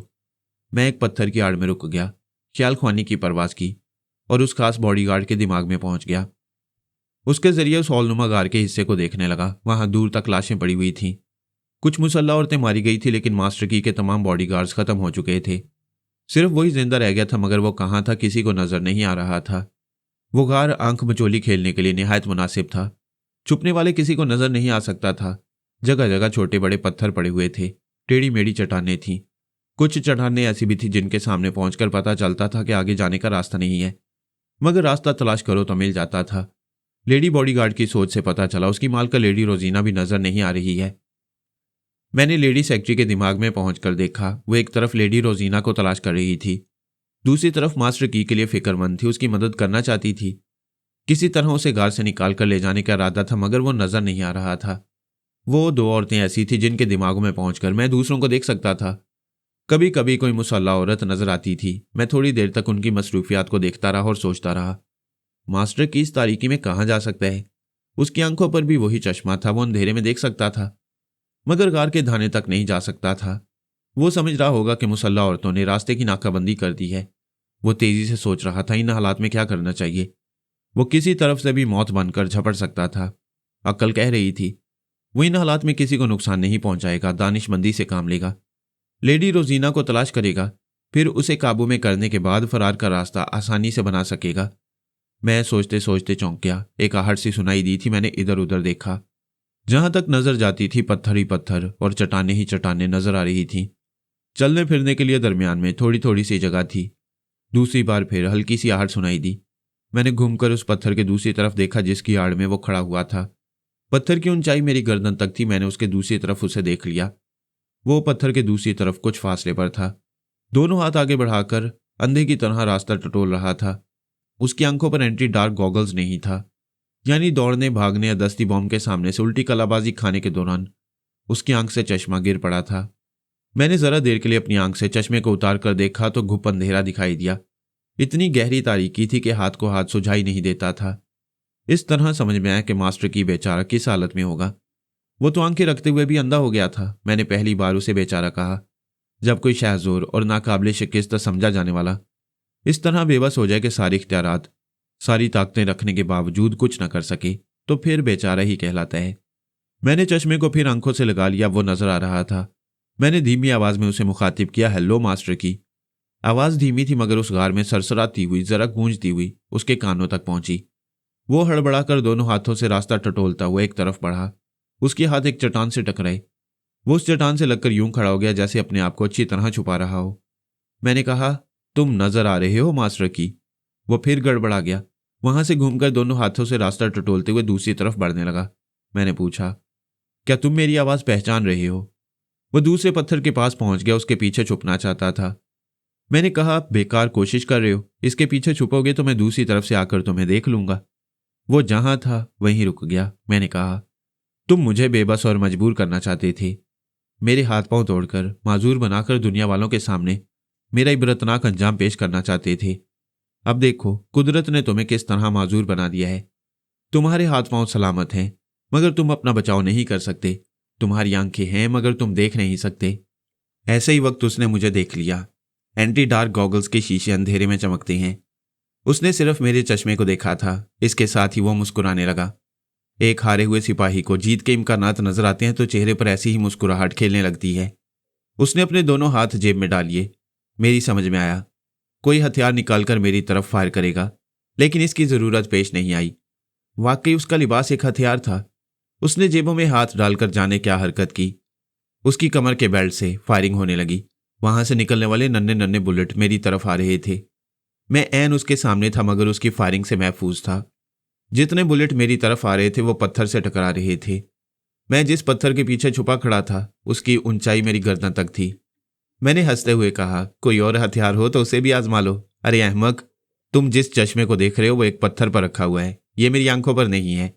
मैं एक पत्थर की आड़ में रुक गया, ख्याल ख्वानी की परवाज की और उस खास बॉडीगार्ड के दिमाग में पहुंच गया। उसके जरिए उस हॉलनुमा गार के हिस्से को देखने लगा। वहां दूर तक लाशें पड़ी हुई थीं। कुछ मुसल्ला औरतें मारी गई थी, लेकिन मास्टर की के तमाम बॉडीगार्ड्स खत्म हो चुके थे। सिर्फ वही जिंदा रह गया था, मगर वो कहाँ था किसी को नजर नहीं आ रहा था। वो गार आंख मचोली खेलने के लिए निहायत मुनासिब था। छुपने वाले किसी को नजर नहीं आ सकता था। जगह जगह छोटे बड़े पत्थर पड़े हुए थे। टेढ़ी मेढ़ी चट्टानें थीं। कुछ चट्टानें ऐसी भी थी जिनके सामने पहुंचकर पता चलता था कि आगे जाने का रास्ता नहीं है, मगर रास्ता तलाश करो तो मिल जाता था। लेडी बॉडीगार्ड की सोच से पता चला उसकी मालका लेडी रोजीना भी नजर नहीं आ रही है। मैंने लेडी सेक्रेटरी के दिमाग में पहुंचकर देखा। वो एक तरफ लेडी रोजीना को तलाश कर रही थी, दूसरी तरफ मास्टर की के लिए फिक्रमंद थी, उसकी मदद करना चाहती थी। किसी तरह उसे गार से निकाल कर ले जाने का इरादा था, मगर वो नजर नहीं आ रहा था। वो दो औरतें ऐसी थी जिनके दिमागों में पहुंचकर मैं दूसरों को देख सकता था। कभी कभी कोई मुसल्ला औरत नजर आती थी। मैं थोड़ी देर तक उनकी मसरूफियात को देखता रहा और सोचता रहा, मास्टर की इस तारीकी में कहाँ जा सकता है? उसकी आंखों पर भी वही चश्मा था, वो अंधेरे में देख सकता था, मगर गार के धाने तक नहीं जा सकता था। वो समझ रहा होगा कि मुसल्ला औरतों ने रास्ते की नाकाबंदी कर दी है। वो तेजी से सोच रहा था इन हालात में क्या करना चाहिए। वो किसी तरफ से भी मौत बनकर झपट सकता था। अक्ल कह रही थी वो इन हालात में किसी को नुकसान नहीं पहुंचाएगा, दानिशमंदी से काम लेगा, लेडी रोजीना को तलाश करेगा, फिर उसे काबू में करने के बाद फरार का रास्ता आसानी से बना सकेगा। मैं सोचते सोचते चौंक गया। एक आहट सी सुनाई दी थी। मैंने इधर उधर देखा। जहां तक नजर जाती थी पत्थर ही पत्थर और चट्टाने ही चट्टाने नजर आ रही थीं। चलने फिरने के लिए दरमियान में थोड़ी थोड़ी सी जगह थी। दूसरी बार फिर हल्की सी आहट सुनाई दी। मैंने घूमकर उस पत्थर के दूसरी तरफ देखा जिसकी आड़ में वो खड़ा हुआ था। पत्थर की ऊंचाई मेरी गर्दन तक थी। मैंने उसके दूसरी तरफ उसे देख लिया। वो पत्थर के दूसरी तरफ कुछ फासले पर था। दोनों हाथ आगे बढ़ाकर अंधे की तरह रास्ता टटोल रहा था। उसकी आंखों पर एंटी डार्क गॉगल्स नहीं था, यानी दौड़ने भागने या दस्ती बॉम्ब के सामने से उल्टी कलाबाजी खाने के दौरान उसकी आंख से चश्मा गिर पड़ा था। मैंने जरा देर के लिए अपनी आंख से चश्मे को उतार कर देखा तो घुप अंधेरा दिखाई दिया। इतनी गहरी तारीकी थी कि हाथ को हाथ सुझाई नहीं देता था। इस तरह समझ में आया कि मास्टर की बेचारा किस हालत में होगा। वो तो आंखें रखते हुए भी अंधा हो गया था। मैंने पहली बार उसे बेचारा कहा। जब कोई शाहजोर और नाकाबिले शिकस्त समझा जाने वाला इस तरह बेबस हो जाए कि सारी इख्तियारात, सारी ताकतें रखने के बावजूद कुछ न कर सके, तो फिर बेचारा ही कहलाता है। मैंने चश्मे को फिर आंखों से लगा लिया। वो नजर आ रहा था। मैंने धीमी आवाज में उसे मुखातिब किया, हेलो मास्टर की। आवाज धीमी थी मगर उस गार में सरसराती हुई, जरा गूंजती हुई उसके कानों तक पहुंची। वो हड़बड़ाकर दोनों हाथों से रास्ता टटोलता हुआ एक तरफ बढ़ा। उसके हाथ एक चट्टान से टकराए। वो उस चट्टान से लगकर यूं खड़ा हो गया जैसे अपने आप को अच्छी तरह छुपा रहा हो। मैंने कहा, तुम नजर आ रहे हो मास्टर की। वो फिर गड़बड़ा गया। वहां से घूमकर दोनों हाथों से रास्ता टटोलते हुए दूसरी तरफ बढ़ने लगा। मैंने पूछा, क्या तुम मेरी आवाज पहचान रहे हो? वो दूसरे पत्थर के पास पहुंच गया। उसके पीछे छुपना चाहता था। मैंने कहा, बेकार कोशिश कर रहे हो। इसके पीछे छुपोगे तो मैं दूसरी तरफ से आकर तुम्हें देख लूंगा। वो जहां था वहीं रुक गया। मैंने कहा, तुम मुझे बेबस और मजबूर करना चाहते थे। मेरे हाथ पांव तोड़कर, माजूर बनाकर दुनिया वालों के सामने मेरा इबरतनाक अंजाम पेश करना चाहते थे। अब देखो कुदरत ने तुम्हें किस तरह माजूर बना दिया है। तुम्हारे हाथ पांव सलामत हैं मगर तुम अपना बचाव नहीं कर सकते। तुम्हारी आंखें हैं मगर तुम देख नहीं सकते। ऐसे ही वक्त उसने मुझे देख लिया। एंटी डार्क गॉगल्स के शीशे अंधेरे में चमकते हैं। उसने सिर्फ मेरे चश्मे को देखा था। इसके साथ ही वो मुस्कुराने लगा। एक हारे हुए सिपाही को जीत के इम्कानात नजर आते हैं तो चेहरे पर ऐसी ही मुस्कुराहट खेलने लगती है। उसने अपने दोनों हाथ जेब में डाल लिए। मेरी समझ में आया कोई हथियार निकालकर मेरी तरफ फायर करेगा, लेकिन इसकी जरूरत पेश नहीं आई। वाकई उसका लिबास एक हथियार था। उसने जेबों में हाथ डालकर जाने क्या हरकत की। उसकी कमर के बेल्ट से फायरिंग होने लगी। वहां से निकलने वाले नन्हे नन्हे बुलेट मेरी तरफ आ रहे थे। मैं ऐन उसके सामने था मगर उसकी फायरिंग से महफूज था। जितने बुलेट मेरी तरफ आ रहे थे वो पत्थर से टकरा रहे थे। मैं जिस पत्थर के पीछे छुपा खड़ा था उसकी ऊंचाई मेरी गर्दन तक थी। मैंने हंसते हुए कहा, कोई और हथियार हो तो उसे भी आजमा लो। अरे अहमक, तुम जिस चश्मे को देख रहे हो वो एक पत्थर पर रखा हुआ है, ये मेरी आंखों पर नहीं है।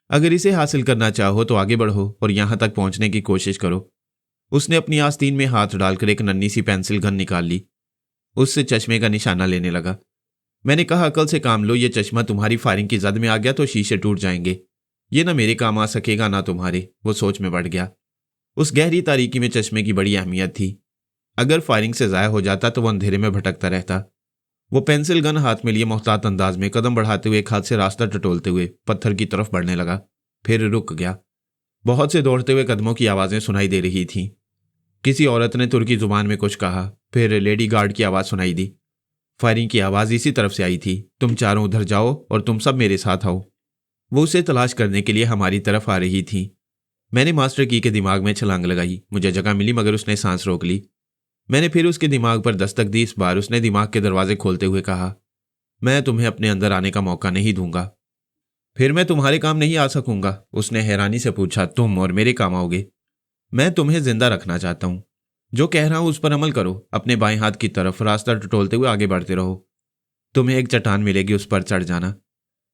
अगर इसे हासिल करना चाहो तो आगे बढ़ो और यहां तक पहुंचने की कोशिश करो। उसने अपनी आस्तीन में हाथ डालकर एक नन्ही सी पेंसिल गन निकाल ली। उससे चश्मे का निशाना लेने लगा। मैंने कहा, अकल से काम लो। ये चश्मा तुम्हारी फायरिंग की जद में आ गया तो शीशे टूट जाएंगे। ये ना मेरे काम आ सकेगा ना तुम्हारे। वो सोच में बढ़ गया। उस गहरी तारीकी में चश्मे की बड़ी अहमियत थी। अगर फायरिंग से जाया हो जाता तो वो अंधेरे में भटकता रहता। वो पेंसिल गन हाथ में लिए मोहतात अंदाज में कदम बढ़ाते हुए एक हाथ से रास्ता टटोलते हुए पत्थर की तरफ बढ़ने लगा। फिर रुक गया। बहुत से दौड़ते हुए कदमों की आवाजें सुनाई दे रही थीं। किसी औरत ने तुर्की जुबान में कुछ कहा। फिर लेडी गार्ड की आवाज सुनाई दी। फायरिंग की आवाज इसी तरफ से आई थी। तुम चारों उधर जाओ और तुम सब मेरे साथ आओ। वो उसे तलाश करने के लिए हमारी तरफ आ रही थी। मैंने मास्टर की के दिमाग में छलांग लगाई। मुझे जगह मिली मगर उसने सांस रोक ली। मैंने फिर उसके दिमाग पर दस्तक दी। इस बार उसने दिमाग के दरवाजे खोलते हुए कहा, मैं तुम्हें अपने अंदर आने का मौका नहीं दूंगा। फिर मैं तुम्हारे काम नहीं आ सकूंगा? उसने हैरानी से पूछा। तुम और मेरे काम आओगे? मैं तुम्हें जिंदा रखना चाहता हूं। जो कह रहा हूं उस पर अमल करो। अपने बाएं हाथ की तरफ रास्ता टटोलते हुए आगे बढ़ते रहो। तुम्हें एक चट्टान मिलेगी, उस पर चढ़ जाना।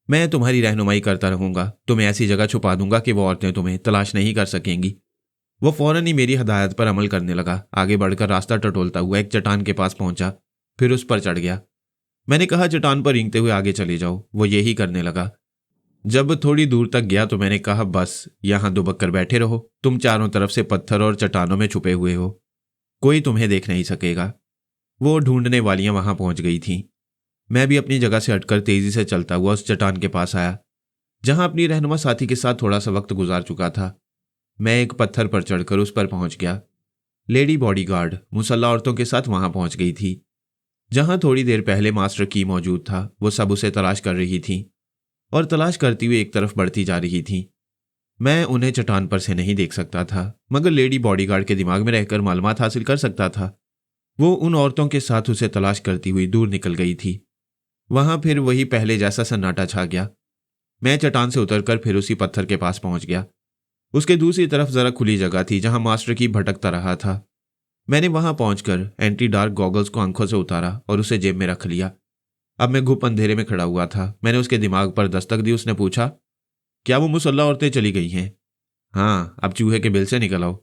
मैं तुम्हारी रहनुमाई करता रहूंगा। तुम्हें ऐसी जगह छुपा दूंगा कि वो औरतें तुम्हें तलाश नहीं कर सकेंगी। वो फौरन ही मेरी हदायत पर अमल करने लगा। आगे बढ़कर रास्ता टटोलता हुआ एक चट्टान के पास पहुंचा। फिर उस पर चढ़ गया। मैंने कहा, चट्टान पर रेंगते हुए आगे चले जाओ। वो यही करने लगा। जब थोड़ी दूर तक गया तो मैंने कहा, बस यहां दुबक कर बैठे रहो। तुम चारों तरफ से पत्थर और चट्टानों में छुपे हुए हो, कोई तुम्हें देख नहीं सकेगा। वो ढूंढने वालियां वहां पहुंच गई थीं। मैं भी अपनी जगह से हटकर तेजी से चलता हुआ उस चट्टान के पास आया जहां अपनी रहनुमा साथी के साथ थोड़ा सा वक्त गुजार चुका था। मैं एक पत्थर पर चढ़कर उस पर पहुंच गया। लेडी बॉडीगार्ड मुसल्ला औरतों के साथ वहां पहुंच गई थी। जहां थोड़ी देर पहले मास्टर की मौजूद था, वो सब उसे तलाश कर रही थी और तलाश करती हुई एक तरफ बढ़ती जा रही थी। मैं उन्हें चट्टान पर से नहीं देख सकता था मगर लेडी बॉडीगार्ड के दिमाग में रहकर मालूमात हासिल कर सकता था। वो उन औरतों के साथ उसे तलाश करती हुई दूर निकल गई थी। वहां फिर वही पहले जैसा सन्नाटा छा गया। मैं चट्टान से उतरकर फिर उसी पत्थर के पास पहुंच गया। उसके दूसरी तरफ जरा खुली जगह थी जहां मास्टर की भटकता रहा था। मैंने वहां पहुंचकर एंटी डार्क गॉगल्स को आंखों से उतारा और उसे जेब में रख लिया। अब मैं घुप अंधेरे में खड़ा हुआ था। मैंने उसके दिमाग पर दस्तक दी। उसने पूछा, क्या वो मुसल्ला औरतें चली गई हैं? हाँ, अब चूहे के बिल से निकल आओ।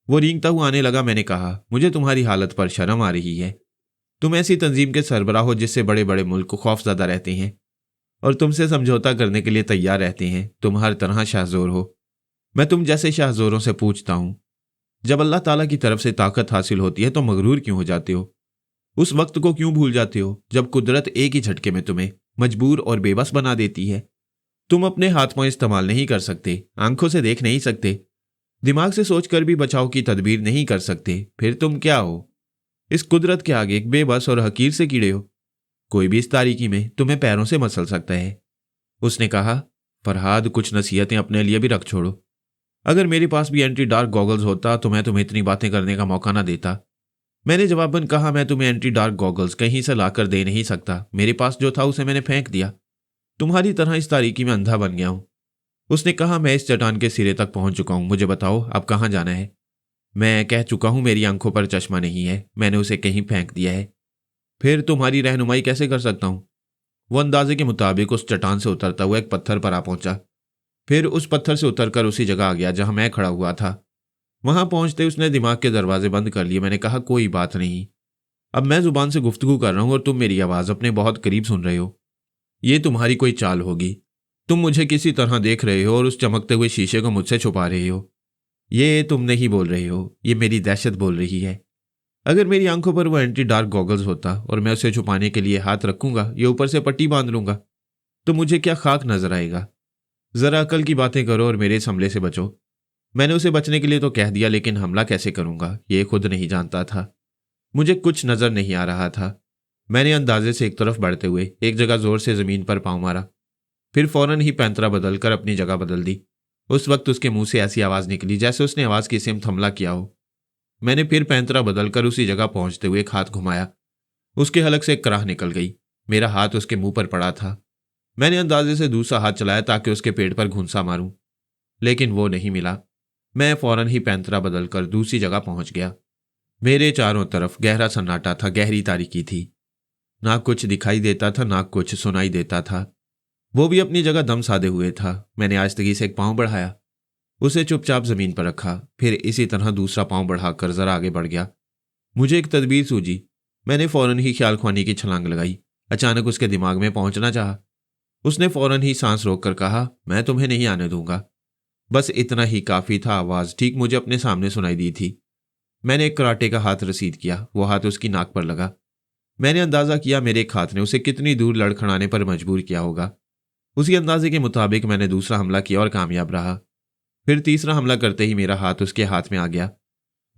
वो रेंगता हुआ आने लगा। मैंने कहा, मुझे तुम्हारी हालत पर शर्म आ रही है। तुम ऐसी तंजीम के सरबराह हो जिससे बड़े बड़े मुल्क खौफजदा रहते हैं। और तुमसे समझौता करने के लिए तैयार रहते हैं। तुम हर तरह शाहजोर हो। मैं तुम जैसे शाहजोरों से पूछता हूं, जब अल्लाह ताला की तरफ से ताकत हासिल होती है तो मगरूर क्यों हो जाते हो? उस वक्त को क्यों भूल जाते हो जब कुदरत एक ही झटके में तुम्हें मजबूर और बेबस बना देती है? तुम अपने हाथ पांव इस्तेमाल नहीं कर सकते, आंखों से देख नहीं सकते, दिमाग से सोचकर भी बचाव की तदबीर नहीं कर सकते, फिर तुम क्या हो? इस कुदरत के आगे एक बेबस और हकीर से कीड़े हो। कोई भी इस तारीकी में तुम्हें पैरों से मसल सकता है। उसने कहा, फरहाद, कुछ नसीहतें अपने लिए भी रख छोड़ो। अगर मेरे पास भी एंटी डार्क गॉगल्स होता तो मैं तुम्हें इतनी बातें करने का मौका ना देता। मैंने जवाबन कहा, मैं तुम्हें एंटी डार्क गॉगल्स कहीं से लाकर दे नहीं सकता। मेरे पास जो था उसे मैंने फेंक दिया। तुम्हारी तरह इस तारीकी में अंधा बन गया हूं। उसने कहा, मैं इस चट्टान के सिरे तक पहुंच चुका हूं, मुझे बताओ अब कहां जाना है? मैं कह चुका हूं, मेरी आंखों पर चश्मा नहीं है, मैंने उसे कहीं फेंक दिया है। फिर तुम्हारी रहनुमाई कैसे कर सकता हूं? वो अंदाजे के मुताबिक उस चट्टान से उतरता हुआ एक पत्थर पर आ पहुंचा। फिर उस पत्थर से उतरकर उसी जगह आ गया जहां मैं खड़ा हुआ था। वहां पहुंचते उसने दिमाग के दरवाजे बंद कर लिए। मैंने कहा, कोई बात नहीं, अब मैं जुबान से गुफ्तगू कर रहा हूं और तुम मेरी आवाज अपने बहुत करीब सुन रहे हो। ये तुम्हारी कोई चाल होगी। तुम मुझे किसी तरह देख रहे हो और उस चमकते हुए शीशे को मुझसे छुपा रहे हो। ये तुम नहीं बोल रहे हो, ये मेरी दहशत बोल रही है। अगर मेरी आंखों पर वो एंटी डार्क गॉगल्स होता और मैं उसे छुपाने के लिए हाथ रखूंगा या ऊपर से पट्टी बांध लूंगा, तो मुझे क्या खाक नजर आएगा? जरा अकल की बातें करो और मेरे इस हमले से बचो। मैंने उसे बचने के लिए तो कह दिया, लेकिन हमला कैसे करूंगा ये खुद नहीं जानता था। मुझे कुछ नजर नहीं आ रहा था। मैंने अंदाजे से एक तरफ बढ़ते हुए एक जगह जोर से जमीन पर पांव मारा, फिर फौरन ही पैंतरा बदलकर अपनी जगह बदल दी। उस वक्त उसके मुंह से ऐसी आवाज निकली जैसे उसने आवाज की सिमत हमला किया हो। मैंने फिर पैंतरा बदलकर उसी जगह पहुंचते हुए एक हाथ घुमाया। उसके हलक से एक कराह निकल गई। मेरा हाथ उसके मुंह पर पड़ा था। मैंने अंदाजे से दूसरा हाथ चलाया ताकि उसके पेट पर घुंसा मारूं, लेकिन वो नहीं मिला। मैं फौरन ही पैंतरा बदलकर दूसरी जगह पहुंच गया। मेरे चारों तरफ गहरा सन्नाटा था, गहरी तारीकी थी। ना कुछ दिखाई देता था, ना कुछ सुनाई देता था। वो भी अपनी जगह दम साधे हुए था। मैंने आहिस्तगी से एक पांव बढ़ाया, उसे चुपचाप जमीन पर रखा, फिर इसी तरह दूसरा पांव बढ़ाकर जरा आगे बढ़ गया। मुझे एक तदबीर सूझी। मैंने फौरन ही ख्याल ख्वानी की छलांग लगाई। अचानक उसके दिमाग में पहुंचना चाहा। उसने फौरन ही सांस रोककर कहा, मैं तुम्हें नहीं आने दूंगा। बस इतना ही काफी था। आवाज ठीक मुझे अपने सामने सुनाई दी थी। मैंने एक कराटे का हाथ रसीद किया। वो हाथ उसकी नाक पर लगा। मैंने अंदाजा किया मेरे एक हाथ ने उसे कितनी दूर लड़खड़ाने पर मजबूर किया होगा। उसी अंदाजे के मुताबिक मैंने दूसरा हमला किया और कामयाब रहा। फिर तीसरा हमला करते ही मेरा हाथ उसके हाथ में आ गया।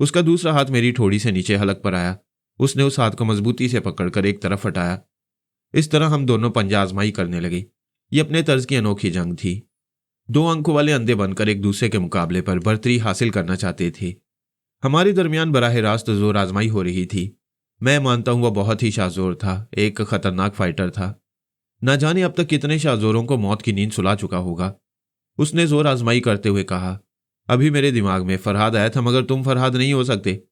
उसका दूसरा हाथ मेरी ठोड़ी से नीचे हलक पर आया। उसने उस हाथ को मजबूती से पकड़कर एक तरफ हटाया। इस तरह हम दोनों पंजा आजमाई करने लगे। ये अपने तर्ज की अनोखी जंग थी। दो आंखों वाले अंधे बनकर एक दूसरे के मुकाबले पर बर्तरी हासिल करना चाहते थे। हमारे दरमियान बराह रास्त जोर आजमाई हो रही थी। मैं मानता हूं वह बहुत ही शाहजोर था, एक खतरनाक फाइटर था। न जाने अब तक कितने शाहजोरों को मौत की नींद सुला चुका होगा। उसने जोर आजमाई करते हुए कहा, अभी मेरे दिमाग में फरहाद आया था, मगर तुम फरहाद नहीं हो सकते।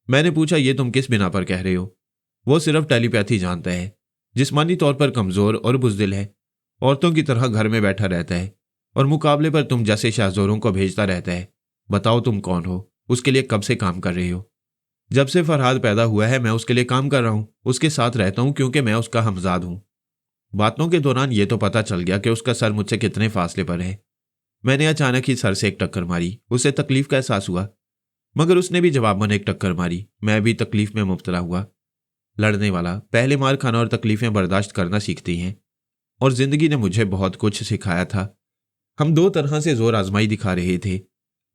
मैंने पूछा, ये तुम किस बिना पर कह रहे हो? वो सिर्फ टेलीपैथी जानता है, जिस्मानी तौर पर कमजोर और बुजदिल है, औरतों की तरह घर में बैठा रहता है और मुकाबले पर तुम जैसे शाहजोरों को भेजता रहता है। बताओ तुम कौन हो? उसके लिए कब से काम कर रहे हो? जब से फरहाद पैदा हुआ है मैं उसके लिए काम कर रहा हूं, उसके साथ रहता हूं क्योंकि मैं उसका हमजाद हूं। बातों के दौरान यह तो पता चल गया कि उसका सर मुझसे कितने फासले पर है। मैंने अचानक ही सर से एक टक्कर मारी। उसे तकलीफ का एहसास हुआ, मगर उसने भी जवाबन एक टक्कर मारी। मैं भी तकलीफ में मुब्तला हुआ। लड़ने वाला पहले मार खाना और तकलीफें बर्दाश्त करना सीखती हैं, और जिंदगी ने मुझे बहुत कुछ सिखाया था। हम दो तरह से जोर आजमाई दिखा रहे थे।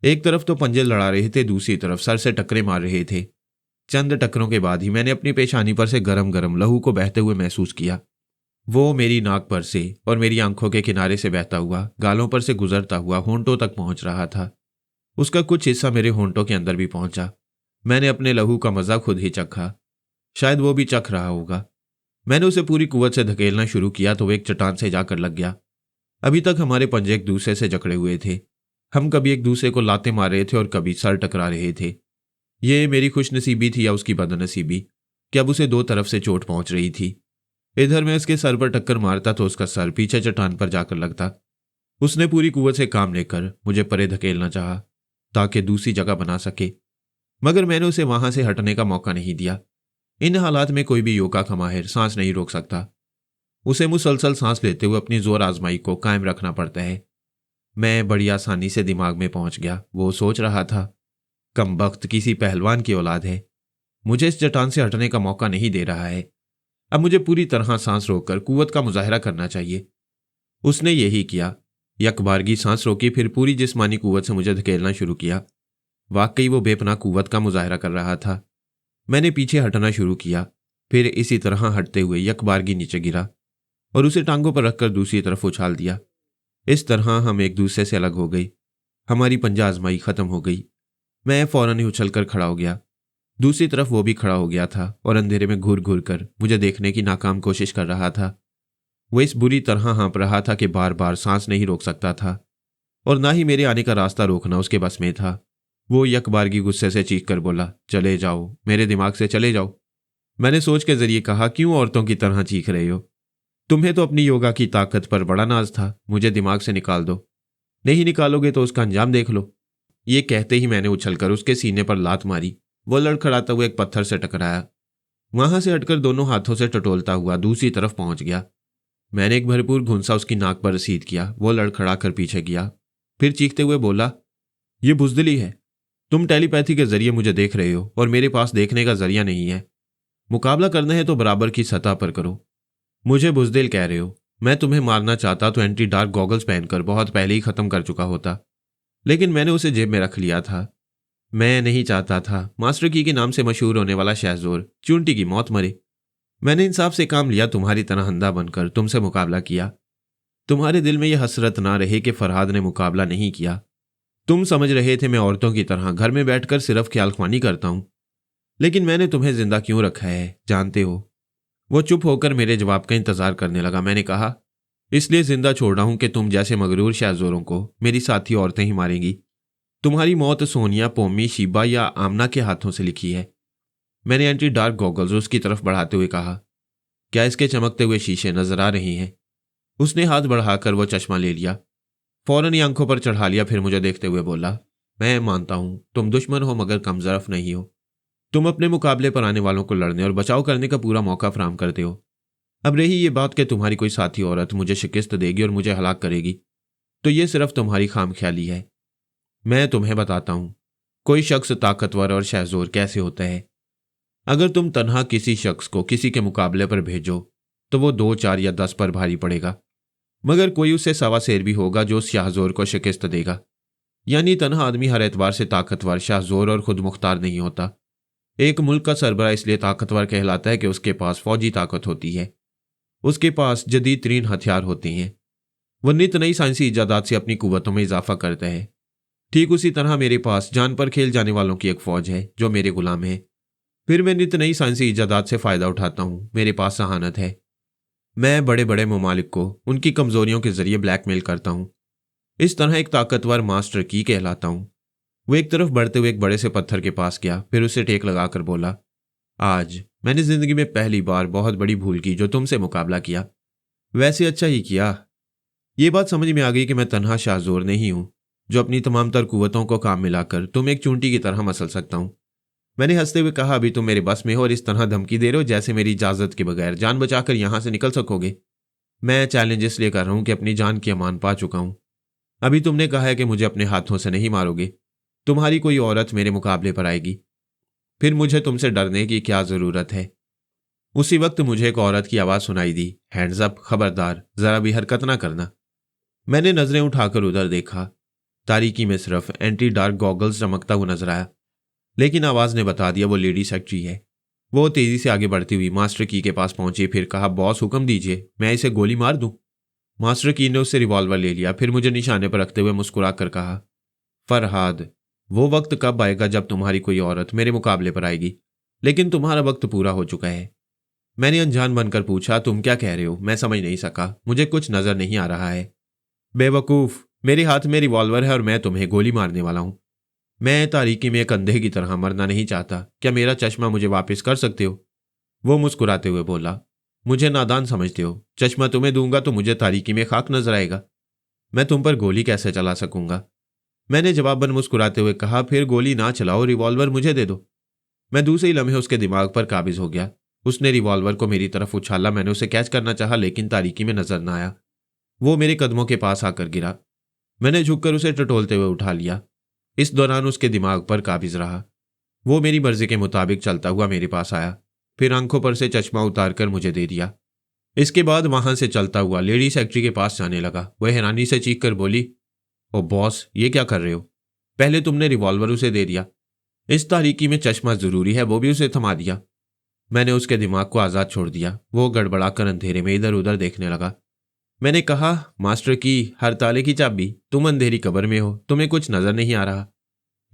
एक तरफ तो पंजे लड़ा रहे थे, दूसरी तरफ सर से टक्करें मार रहे थे। चंद टक्करों के बाद ही मैंने अपनी पेशानी पर से गरम गरम लहू को बहते हुए महसूस किया। वो मेरी नाक पर से और मेरी आंखों के किनारे से बहता हुआ गालों पर से गुजरता हुआ होंठों तक पहुंच रहा था। उसका कुछ हिस्सा मेरे होंठों के अंदर भी पहुंचा। मैंने अपने लहू का मजा खुद ही चखा, शायद वो भी चख रहा होगा। मैंने उसे पूरी कुव्वत से धकेलना शुरू किया तो वो एक चट्टान से जाकर लग गया। अभी तक हमारे पंजे एक दूसरे से जकड़े हुए थे। हम कभी एक दूसरे को लाते मार रहे थे और कभी सर टकरा रहे थे। ये मेरी खुशनसीबी थी या उसकी बदनसीबी कि अब उसे दो तरफ से चोट पहुंच रही थी। इधर मैं उसके सर पर टक्कर मारता तो उसका सर पीछे चट्टान पर जाकर लगता। उसने पूरी कुव्वत से काम लेकर मुझे परे धकेलना चाहा ताकि दूसरी जगह बना सके, मगर मैंने उसे वहां से हटने का मौका नहीं दिया। इन हालात में कोई भी योगा का माहिर सांस नहीं रोक सकता। उसे मुसलसल सांस लेते हुए अपनी जोर आजमाई को कायम रखना पड़ता है। मैं बड़ी आसानी से दिमाग में पहुंच गया। वो सोच रहा था, कमबख्त किसी पहलवान की औलाद है, मुझे इस चट्टान से हटने का मौका नहीं दे रहा है। अब मुझे पूरी तरह सांस रोककर कुव्वत का मुजाहरा करना चाहिए। उसने यही किया। यकबारगी सांस रोकी, फिर पूरी जिस्मानी कुव्वत से मुझे धकेलना शुरू किया। वाकई वो बेपनाह कुव्वत का मुजाहरा कर रहा था। मैंने पीछे हटना शुरू किया, फिर इसी तरह हटते हुए यकबारगी नीचे गिरा और उसे टांगों पर रखकर दूसरी तरफ उछाल दिया। इस तरह हम एक दूसरे से अलग हो गई। हमारी पंजा आजमाई खत्म हो गई। मैं फौरन ही उछलकर खड़ा हो गया। दूसरी तरफ वो भी खड़ा हो गया था और अंधेरे में घूर घूर कर मुझे देखने की नाकाम कोशिश कर रहा था। वो इस बुरी तरह हाँप रहा था कि बार बार सांस नहीं रोक सकता था और ना ही मेरे आने का रास्ता रोकना उसके बस में था। वो यकबारगी गुस्से से चीख कर बोला, चले जाओ, मेरे दिमाग से चले जाओ। मैंने सोच के जरिए कहा, क्यों औरतों की तरह चीख रहे हो? तुम्हें तो अपनी योगा की ताकत पर बड़ा नाज था। मुझे दिमाग से निकाल दो। नहीं निकालोगे तो उसका अंजाम देख लो। ये कहते ही मैंने उछलकर उसके सीने पर लात मारी। वो लड़खड़ाता हुआ एक पत्थर से टकराया। वहां से हटकर दोनों हाथों से टटोलता हुआ दूसरी तरफ पहुंच गया। मैंने एक भरपूर घुंसा उसकी नाक पर रसीद किया। वो लड़खड़ा कर पीछे गया, फिर चीखते हुए बोला, ये बुजदिली है। तुम टेलीपैथी के जरिए मुझे देख रहे हो और मेरे पास देखने का जरिया नहीं है। मुकाबला करना है तो बराबर की सतह पर करो। मुझे बुजदिल कह रहे हो। मैं तुम्हें मारना चाहता तो एंटी डार्क गॉगल्स पहनकर बहुत पहले ही खत्म कर चुका होता, लेकिन मैंने उसे जेब में रख लिया था। मैं नहीं चाहता था मास्टर की के नाम से मशहूर होने वाला शहजोर चूंटी की मौत मरे। मैंने इंसाफ से काम लिया, तुम्हारी तरह अंधा बनकर तुमसे मुकाबला किया। तुम्हारे दिल में यह हसरत ना रहे कि फरहाद ने मुकाबला नहीं किया। तुम समझ रहे थे मैं औरतों की तरह घर में बैठकर सिर्फ ख्यालख्वानी करता हूं, लेकिन मैंने तुम्हें जिंदा क्यों रखा है जानते हो? वो चुप होकर मेरे जवाब का इंतजार करने लगा। मैंने कहा, इसलिए जिंदा छोड़ रहा हूं कि तुम जैसे मगरूर शहजोरों को मेरी साथी औरतें ही मारेंगी। तुम्हारी मौत सोनिया, पोमी, शीबा या आमना के हाथों से लिखी है। मैंने एंटी डार्क गॉगल्स उसकी तरफ बढ़ाते हुए कहा, क्या इसके चमकते हुए शीशे नजर आ रहे हैं? उसने हाथ बढ़ाकर वो चश्मा ले लिया, फौरन ही आंखों पर चढ़ा लिया, फिर मुझे देखते हुए बोला, मैं मानता हूं तुम दुश्मन हो मगर कमजरफ नहीं हो। तुम अपने मुकाबले पर आने वालों को लड़ने और बचाव करने का पूरा मौका फराहम करते हो। अब रही ये बात कि तुम्हारी कोई साथी औरत मुझे शिकस्त देगी और मुझे हलाक करेगी, तो ये सिर्फ तुम्हारी खामख्याली है। मैं तुम्हें बताता हूं कोई शख्स ताकतवर और शहजोर कैसे होता है। अगर तुम तन्हा किसी शख्स को किसी के मुकाबले पर भेजो तो वो 2, 4 या 10 पर भारी पड़ेगा, मगर कोई उससे सवा शेर भी होगा जो उस शाहजोर को शिकस्त देगा। यानी तन्हा आदमी हर एतबार से ताकतवर, शाहजोर और खुद मुख्तार नहीं होता। एक मुल्क का सरबराह इसलिए ताकतवर कहलाता है कि उसके पास फौजी ताकत होती है, उसके पास जदीद तरीन हथियार होते हैं, वह नित नई साइंसी इजादात से अपनी कुव्वतों में इजाफा करता है। ठीक उसी तरह मेरे पास जान पर खेल जाने वालों की एक फौज है जो मेरे गुलाम है। फिर मैं नित नई साइंसी इजादात से फायदा उठाता हूँ। मेरे पास सहानत है। मैं बड़े बड़े ममालिक को उनकी कमजोरियों के जरिए ब्लैकमेल करता हूँ। इस तरह एक ताकतवर मास्टर की कहलाता हूँ। वो एक तरफ बढ़ते हुए एक बड़े से पत्थर के पास गया, फिर उसे टेक लगाकर बोला, आज मैंने जिंदगी में पहली बार बहुत बड़ी भूल की जो तुमसे मुकाबला किया। वैसे अच्छा ही किया। ये बात समझ में आ गई कि मैं तन्हा शाहजोर नहीं हूं जो अपनी तमाम तर कुव्वतों को काम मिलाकर तुम एक चूंटी की तरह मसल सकता हूं। मैंने हंसते हुए कहा, अभी तुम मेरे बस में हो और इस तरह धमकी दे रहे हो जैसे मेरी इजाजत के बगैर जान बचाकर यहां से निकल सकोगे। मैं चैलेंज इसलिए कर रहा हूं कि अपनी जान की अमान पा चुका हूं। अभी तुमने कहा है कि मुझे अपने हाथों से नहीं मारोगे। तुम्हारी कोई औरत मेरे मुकाबले पर आएगी, फिर मुझे तुमसे डरने की क्या जरूरत है? उसी वक्त मुझे एक औरत की आवाज सुनाई दी, हैंड्स अप, खबरदार जरा भी हरकत ना करना। मैंने नजरें उठाकर उधर देखा। तारीकी में सिर्फ एंटी डार्क गॉगल्स चमकता हुआ नजर आया, लेकिन आवाज ने बता दिया वो लेडी सेक्रेटरी है। वो तेजी से आगे बढ़ती हुई मास्टर की के पास पहुंची, फिर कहा, बॉस हुक्म दीजिए, मैं इसे गोली मार दूं। मास्टर की ने उससे रिवॉल्वर ले लिया, फिर मुझे निशाने पर रखते हुए मुस्कुरा कर कहा, फरहाद, वो वक्त कब आएगा जब तुम्हारी कोई औरत मेरे मुकाबले पर आएगी, लेकिन तुम्हारा वक्त पूरा हो चुका है। मैंने अनजान बनकर पूछा, तुम क्या कह रहे हो? मैं समझ नहीं सका, मुझे कुछ नजर नहीं आ रहा है। बेवकूफ, मेरे हाथ में रिवॉल्वर है और मैं तुम्हें गोली मारने वाला हूं। मैं तारीकी में एक अंधे की तरह मरना नहीं चाहता। क्या मेरा चश्मा मुझे वापस कर सकते हो? वो मुस्कुराते हुए बोला, मुझे नादान समझते हो? चश्मा तुम्हें दूंगा तो मुझे तारीकी में खाक नजर आएगा। मैं तुम पर गोली कैसे चला सकूंगा? मैंने जवाबन मुस्कुराते हुए कहा, फिर गोली ना चलाओ, रिवॉल्वर मुझे दे दो। मैं दूसरे ही लम्हे उसके दिमाग पर काबिज हो गया। उसने रिवॉल्वर को मेरी तरफ उछाला। मैंने उसे कैच करना चाहा लेकिन तारीकी में नजर न आया। वो मेरे कदमों के पास आकर गिरा। मैंने झुककर उसे टटोलते हुए उठा लिया। इस दौरान उसके दिमाग पर काबिज रहा। वो मेरी मर्जी के मुताबिक चलता हुआ मेरे पास आया, फिर आंखों पर से चश्मा उतारकर मुझे दे दिया। इसके बाद वहां से चलता हुआ लेडी सेक्रेटरी के पास जाने लगा। वह हैरानी से चीख कर बोली, ओ बॉस, ये क्या कर रहे हो? पहले तुमने रिवॉल्वर उसे दे दिया, इस तारीकी में चश्मा जरूरी है, वो भी उसे थमा दिया। मैंने उसके दिमाग को आजाद छोड़ दिया। वो गड़बड़ाकर अंधेरे में इधर उधर देखने लगा। मैंने कहा, मास्टर की हर ताले की चाबी, तुम अंधेरी कब्र में हो, तुम्हें कुछ नजर नहीं आ रहा।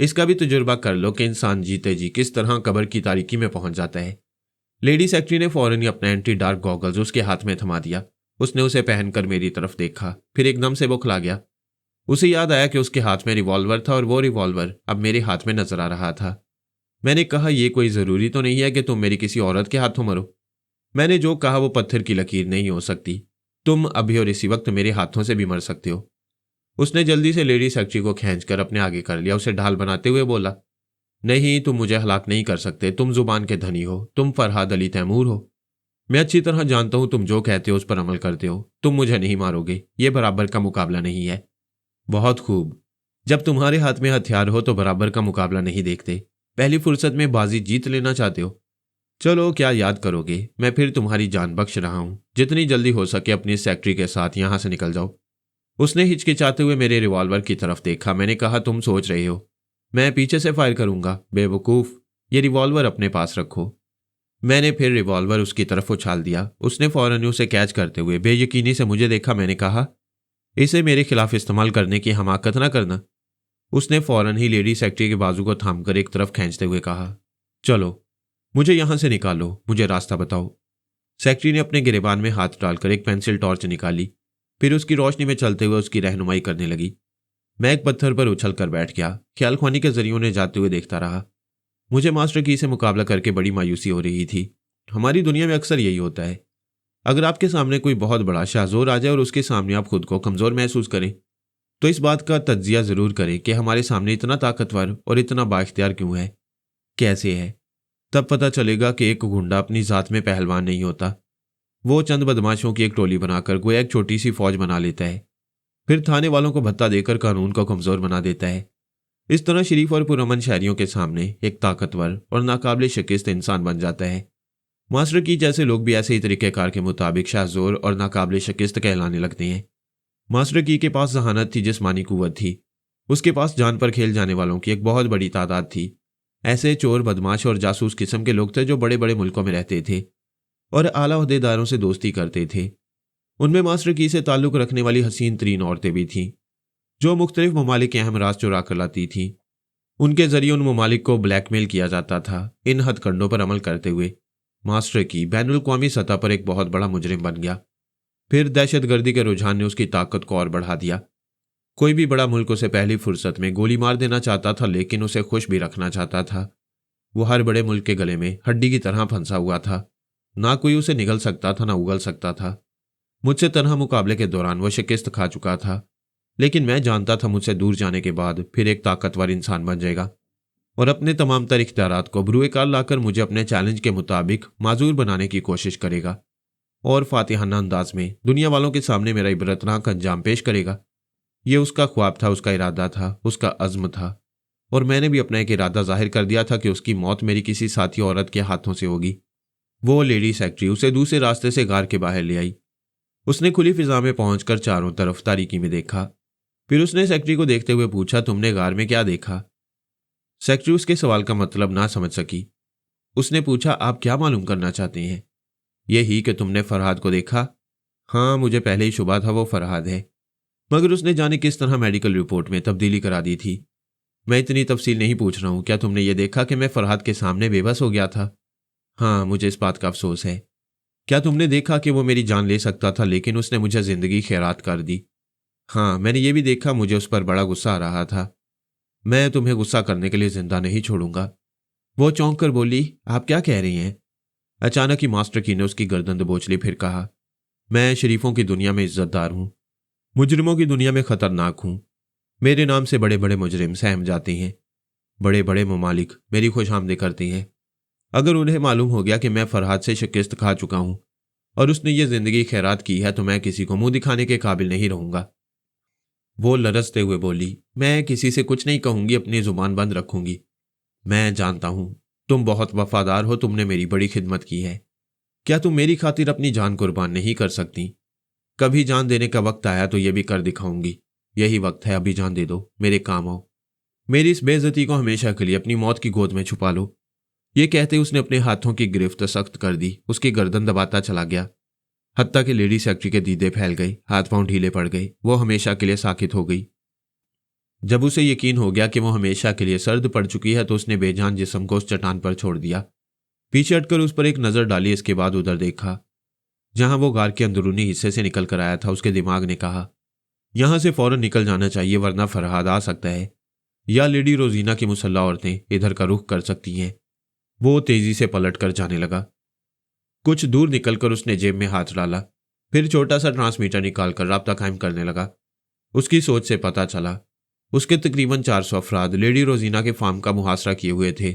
इसका भी तजुर्बा कर लो कि इंसान जीते जी किस तरह कब्र की तारीकी में पहुंच जाता है। लेडी सेक्रेटरी ने फौरन ही अपना एंटी डार्क गॉगल्स उसके हाथ में थमा दिया। उसने उसे पहनकर मेरी तरफ देखा, फिर एकदम से बौखला गया। उसे याद आया कि उसके हाथ में रिवॉल्वर था और वो रिवॉल्वर अब मेरे हाथ में नजर आ रहा था। मैंने कहा, यह कोई जरूरी तो नहीं है कि तुम मेरी किसी औरत के हाथों मरो। मैंने जो कहा वो पत्थर की लकीर नहीं हो सकती। तुम अभी और इसी वक्त मेरे हाथों से भी मर सकते हो। उसने जल्दी से लेडी सेक्रेटरी को खींचकर अपने आगे कर लिया। उसे ढाल बनाते हुए बोला, नहीं, तुम मुझे हलाक नहीं कर सकते। तुम जुबान के धनी हो, तुम फरहाद अली तैमूर हो। मैं अच्छी तरह जानता हूं तुम जो कहते हो उस पर अमल करते हो। तुम मुझे नहीं मारोगे, ये बराबर का मुकाबला नहीं है। बहुत खूब, जब तुम्हारे हाथ में हथियार हो तो बराबर का मुकाबला नहीं देखते, पहली फुर्सत में बाजी जीत लेना चाहते हो। चलो, क्या याद करोगे, मैं फिर तुम्हारी जान बख्श रहा हूं। जितनी जल्दी हो सके अपनी सेक्रेटरी के साथ यहां से निकल जाओ। उसने हिचकिचाते हुए मेरे रिवॉल्वर की तरफ देखा। मैंने कहा, तुम सोच रहे हो मैं पीछे से फायर करूंगा? बेवकूफ, ये रिवॉल्वर अपने पास रखो। मैंने फिर रिवॉल्वर उसकी तरफ उछाल दिया। उसने फौरन उसे कैच करते हुए बेयकीनी से मुझे देखा। मैंने कहा, इसे मेरे खिलाफ इस्तेमाल करने की हमाकत ना करना। उसने फौरन ही लेडी सेक्रेटरी के बाजू को थामकर एक तरफ खींचते हुए कहा, चलो मुझे यहां से निकालो, मुझे रास्ता बताओ। सेक्रेटरी ने अपने गिरेबान में हाथ डालकर एक पेंसिल टॉर्च निकाली, फिर उसकी रोशनी में चलते हुए उसकी रहनुमाई करने लगी। मैं एक पत्थर पर उछल कर बैठ गया, ख्याल ख्वानी के जरिए उन्हें जाते हुए देखता रहा। मुझे मास्टर की से मुकाबला करके बड़ी मायूसी हो रही थी। हमारी दुनिया में अक्सर यही होता है, अगर आपके सामने कोई बहुत बड़ा शाहजोर आ जाए और उसके सामने आप खुद को कमजोर महसूस करें, तो इस बात का तज्जिया जरूर करें कि हमारे सामने इतना ताकतवर और इतना बाइख्तियार क्यों है, कैसे है। तब पता चलेगा कि एक गुंडा अपनी जात में पहलवान नहीं होता। वो चंद बदमाशों की एक टोली बनाकर गोया एक छोटी सी फौज बना लेता है, फिर थाने वालों को भत्ता देकर कानून को कमजोर बना देता है। इस तरह शरीफ और पुरअमन शहरियों के सामने एक ताकतवर और नाकाबिले शिकस्त इंसान बन जाता है। मास्टर की जैसे लोग भी ऐसे ही तरीक़ेकार के मुताबिक शाहजोर और नाकाबिले शिकस्त कहलाने लगते हैं। मास्टर की के पास जहानत थी, जिस्मानी कुव्वत थी। उसके पास जान पर खेल जाने वालों की एक बहुत बड़ी तादाद थी। ऐसे चोर, बदमाश और जासूस किस्म के लोग थे जो बड़े बड़े मुल्कों में रहते थे और आला ओहदेदारों से दोस्ती करते थे। उनमें मास्टर की से ताल्लुक रखने वाली हसीन तरीन औरतें भी थीं, जो मुख्तलिफ ममालिक के अहम राज चुरा कर लाती थीं। उनके जरिए उन ममालिक को ब्लैकमेल किया जाता था। इन हथकंडों पर अमल करते हुए मास्टर की बैनुल अक़वामी सतह पर एक बहुत बड़ा मुजरिम बन गया। फिर दहशतगर्दी के रुझान ने उसकी ताकत को और बढ़ा दिया। कोई भी बड़ा मुल्क उसे पहली फुर्सत में गोली मार देना चाहता था, लेकिन उसे खुश भी रखना चाहता था। वो हर बड़े मुल्क के गले में हड्डी की तरह फंसा हुआ था। ना कोई उसे निगल सकता था, ना उगल सकता था। मुझसे तनहा मुकाबले के दौरान वो शिकस्त खा चुका था, लेकिन मैं जानता था मुझसे दूर जाने के बाद फिर एक ताकतवर इंसान बन जाएगा और अपने तमाम तर इख्तियारात को बरूए कार लाकर मुझे अपने चैलेंज के मुताबिक माजूर बनाने की कोशिश करेगा और फातिहाना अंदाज में दुनिया वालों के सामने मेरा इबरतनाक अंजाम पेश करेगा। ये उसका ख्वाब था, उसका इरादा था, उसका अज़्म था, और मैंने भी अपना एक इरादा जाहिर कर दिया था कि उसकी मौत मेरी किसी साथी औरत के हाथों से होगी। वो लेडी सेक्रेटरी उसे दूसरे रास्ते से गार के बाहर ले आई। उसने खुली फिजा में पहुंचकर चारों तरफ तारीकी में देखा। फिर उसने सेक्रेटरी को देखते हुए पूछा, तुमने गार में क्या देखा? सेक्रेटरी उसके सवाल का मतलब ना समझ सकी। उसने पूछा, आप क्या मालूम करना चाहते हैं? यही कि तुमने फरहाद को देखा? हाँ, मुझे पहले ही शुबा था वो फरहाद है, मगर उसने जाने किस तरह मेडिकल रिपोर्ट में तब्दीली करा दी थी। मैं इतनी तफसील नहीं पूछ रहा हूं। क्या तुमने ये देखा कि मैं फरहाद के सामने बेबस हो गया था? हाँ, मुझे इस बात का अफसोस है। क्या तुमने देखा कि वो मेरी जान ले सकता था, लेकिन उसने मुझे जिंदगी खैरात कर दी? हाँ, मैंने ये भी देखा। मुझे उस पर बड़ा गुस्सा आ रहा था। मैं तुम्हें गुस्सा करने के लिए जिंदा नहीं छोड़ूंगा। वो चौंक कर बोली, आप क्या कह रही हैं? अचानक ही मास्टर की ने उसकी गर्दन दबोच ली, फिर कहा, मैं शरीफों की दुनिया में इज्जतदार हूं, मुजरिमों की दुनिया में खतरनाक हूं। मेरे नाम से बड़े बड़े मुजरिम सहम जाते हैं। बड़े बड़े ममालिक मेरी खुशामदी करते हैं। अगर उन्हें मालूम हो गया कि मैं फरहाद से शिकस्त खा चुका हूं और उसने ये जिंदगी खैरात की है तो मैं किसी को मुंह दिखाने के काबिल नहीं रहूंगा। वो लरजते हुए बोली, मैं किसी से कुछ नहीं कहूंगी, अपनी जुबान बंद रखूंगी। मैं जानता हूं तुम बहुत वफादार हो, तुमने मेरी बड़ी खिदमत की है। क्या तुम मेरी खातिर अपनी जान कुर्बान नहीं कर सकती? कभी जान देने का वक्त आया तो ये भी कर दिखाऊंगी। यही वक्त है, अभी जान दे दो, मेरे काम आओ। मेरी इस बेइज्जती को हमेशा के लिए अपनी मौत की गोद में छुपा लो। ये कहते उसने अपने हाथों की गिरफ्त सख्त कर दी, उसकी गर्दन दबाता चला गया। हत्ता कि लेडी सेक्रेटरी के दीदे फैल गए, हाथ पांव ढीले पड़ गए, वो हमेशा के लिए साकित हो गई। जब उसे यकीन हो गया कि वो हमेशा के लिए सर्द पड़ चुकी है तो उसने बेजान जिस्म को उस चट्टान पर छोड़ दिया। पीछे हटकर उस पर एक नजर डाली, इसके बाद उधर देखा जहां वो गार के अंदरूनी हिस्से से निकल कर आया था। उसके दिमाग ने कहा, यहां से फौरन निकल जाना चाहिए वरना फरहाद आ सकता है या लेडी रोजीना की मुसल्ला औरतें इधर का रुख कर सकती हैं। वो तेजी से पलट कर जाने लगा। कुछ दूर निकलकर उसने जेब में हाथ डाला, फिर छोटा सा ट्रांसमीटर निकालकर राब्ता कायम करने लगा। उसकी सोच से पता चला उसके तकरीबन 400 अफराद लेडी रोजीना के फार्म का मुहासरा किए हुए थे।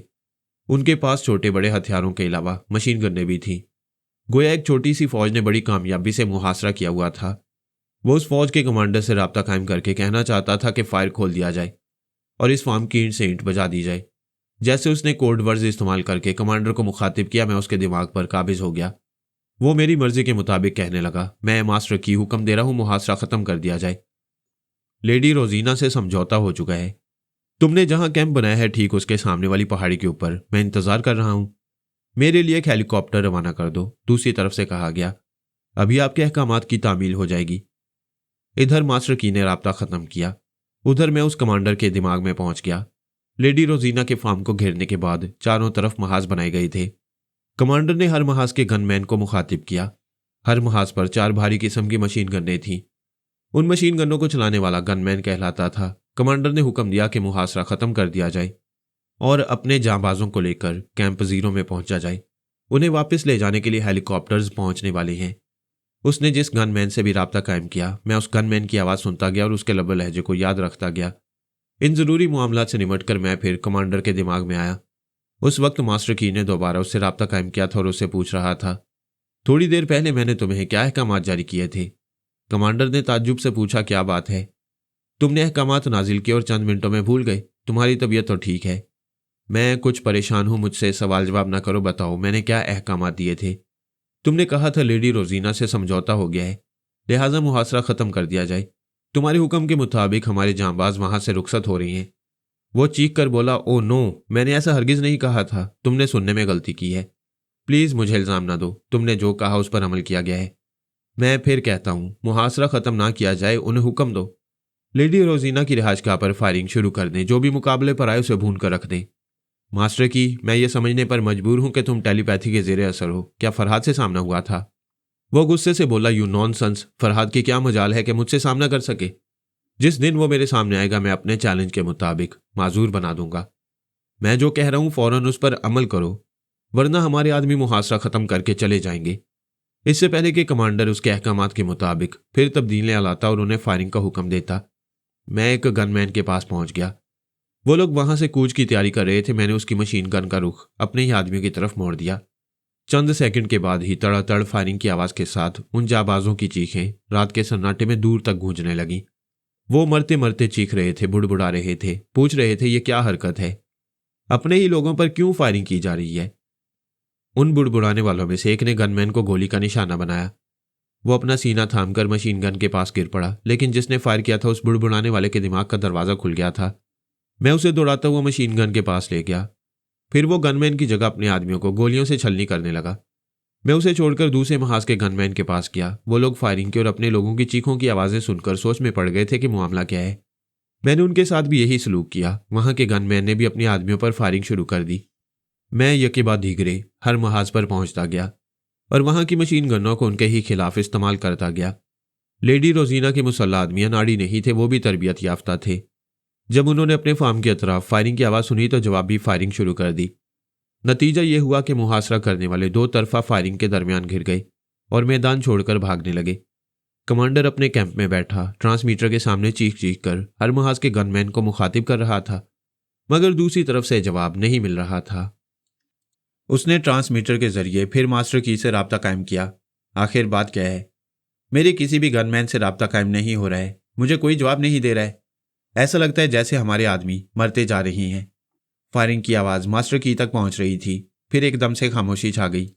उनके पास छोटे बड़े हथियारों के अलावा मशीन गन्नें भी थीं। गोया एक छोटी सी फौज ने बड़ी कामयाबी से मुहासरा किया हुआ था। वो उस फौज के कमांडर से राब्ता कायम करके कहना चाहता था कि फायर खोल दिया जाए और इस फार्म की ईंट से ईंट बजा दी जाए। जैसे उसने कोड वर्ड्स इस्तेमाल करके कमांडर को मुखातिब किया, मैं उसके दिमाग पर काबिज हो गया। वो मेरी मर्जी के मुताबिक कहने लगा, मैं मास्टर की हुक्म दे रहा हूं, मुहासरा खत्म कर दिया जाए। लेडी रोजीना से समझौता हो चुका है। तुमने जहां कैंप बनाया है ठीक उसके सामने वाली पहाड़ी के ऊपर मैं इंतजार कर रहा हूं। मेरे लिए एक हेलीकॉप्टर रवाना कर दो, दूसरी तरफ से कहा गया। अभी आपके अहकामात की तामील हो जाएगी। इधर मास्टर की ने राब्ता खत्म किया, उधर मैं उस कमांडर के दिमाग में पहुंच गया। लेडी रोजीना के फार्म को घेरने के बाद चारों तरफ महाज बनाए गए थे। कमांडर ने हर महाज के गनमैन को मुखातिब किया। हर महाज पर 4 भारी किस्म की मशीन गन्नें थीं। उन मशीन गनों को चलाने वाला गनमैन कहलाता था। कमांडर ने हुक्म दिया कि मुहासरा खत्म कर दिया जाए और अपने जांबाजों को लेकर कैंप 0 में पहुंचा जाए। उन्हें वापस ले जाने के लिए हेलीकॉप्टर्स पहुंचने वाले हैं। उसने जिस गनमैन से भी राब्ता कायम किया, मैं उस गनमैन की आवाज़ सुनता गया और उसके लबे लहजे को याद रखता गया। इन जरूरी मामलात से निमटकर मैं फिर कमांडर के दिमाग में आया। उस वक्त मास्टर की ने दोबारा उससे राब्ता कायम किया था और उससे पूछ रहा था, थोड़ी देर पहले मैंने तुम्हें क्या अहकामात जारी किए थे? कमांडर ने ताज्जुब से पूछा, क्या बात है? तुमने अहकामात नाजिल किए और चंद मिनटों में भूल गए? तुम्हारी तबीयत तो ठीक है? मैं कुछ परेशान हूं, मुझसे सवाल जवाब ना करो, बताओ मैंने क्या अहकामात दिए थे? तुमने कहा था लेडी रोजीना से समझौता हो गया है, लिहाजा मुहासरा खत्म कर दिया जाए। तुम्हारे हुक्म के मुताबिक हमारे जांबाज वहां से रुखसत हो रही हैं। वो चीख कर बोला, ओ नो, मैंने ऐसा हरगिज नहीं कहा था, तुमने सुनने में गलती की है। प्लीज मुझे इल्जाम ना दो, तुमने जो कहा उस पर अमल किया गया है। मैं फिर कहता हूं, मुहासरा खत्म ना किया जाए, उन्हें हुक्म दो लेडी रोजीना की रिहाइशगाह पर फायरिंग शुरू कर दें, जो भी मुकाबले पर आए उसे भून कर रख दें। मास्टर की, मैं ये समझने पर मजबूर हूं कि तुम टेलीपैथी के जेरे असर हो। क्या फरहाद से सामना हुआ था? वो गुस्से से बोला, यू नॉनसेंस, फरहाद की क्या मजाल है कि मुझसे सामना कर सके? जिस दिन वो मेरे सामने आएगा मैं अपने चैलेंज के मुताबिक माजूर बना दूंगा। मैं जो कह रहा हूं फौरन उस पर अमल करो, वरना हमारे आदमी मुहासरा खत्म करके चले जाएंगे। इससे पहले कि कमांडर उसके अहकामात के मुताबिक फिर तब्दीलियां लाता और उन्हें फायरिंग का हुक्म देता, मैं एक गनमैन के पास पहुंच गया। वो लोग वहां से कूच की तैयारी कर रहे थे। मैंने उसकी मशीन गन का रुख अपने ही आदमियों की तरफ मोड़ दिया। चंद सेकंड के बाद ही तड़ातड़ फायरिंग की आवाज के साथ उन जाबाजों की चीखें रात के सन्नाटे में दूर तक गूंजने लगी। वो मरते मरते चीख रहे थे, बुड़बुड़ा रहे थे, पूछ रहे थे ये क्या हरकत है, अपने ही लोगों पर क्यों फायरिंग की जा रही है। उन बुड़बुड़ाने वालों में से एक ने गनमैन को गोली का निशाना बनाया। वो अपना सीना थामकर मशीन गन के पास गिर पड़ा, लेकिन जिसने फायर किया था उस बुड़बुड़ाने वाले के दिमाग का दरवाजा खुल गया था। मैं उसे दौड़ाता हुआ मशीन गन के पास ले गया। फिर वो गनमैन की जगह अपने आदमियों को गोलियों से छलनी करने लगा। मैं उसे छोड़कर दूसरे महाज के गनमैन के पास गया। वो लोग फायरिंग की और अपने लोगों की चीखों की आवाजें सुनकर सोच में पड़ गए थे कि मामला क्या है। मैंने उनके साथ भी यही सलूक किया। वहां के गनमैन ने भी अपने आदमियों पर फायरिंग शुरू कर दी। मैं यके बाद धीरे हर महाज पर पहुंचता गया और वहां की मशीन गनों को उनके ही खिलाफ इस्तेमाल करता गया। लेडी रोजीना के मुसल्ला आदमी अनाड़ी नहीं थे, वो भी तरबियत याफ्ता थे। जब उन्होंने अपने फार्म की अतराफ फायरिंग की आवाज़ सुनी तो जवाबी फायरिंग शुरू कर दी। नतीजा ये हुआ कि मुहासरा करने वाले 2 तरफा फायरिंग के दरमियान घिर गए और मैदान छोड़कर भागने लगे। कमांडर अपने कैंप में बैठा ट्रांसमीटर के सामने चीख चीख कर हर महाज के गनमैन को मुखातिब कर रहा था, मगर दूसरी तरफ से जवाब नहीं मिल रहा था। उसने ट्रांसमीटर के जरिए फिर मास्टर की से रब्ता कायम किया। आखिर बात क्या है? मेरे किसी भी गनमैन से रब्ता कायम नहीं हो रहा है। मुझे कोई जवाब नहीं दे रहा है। ऐसा लगता है जैसे हमारे आदमी मरते जा रही हैं। फायरिंग की आवाज़ मास्टर की तक पहुंच रही थी। फिर एकदम से खामोशी छा गई।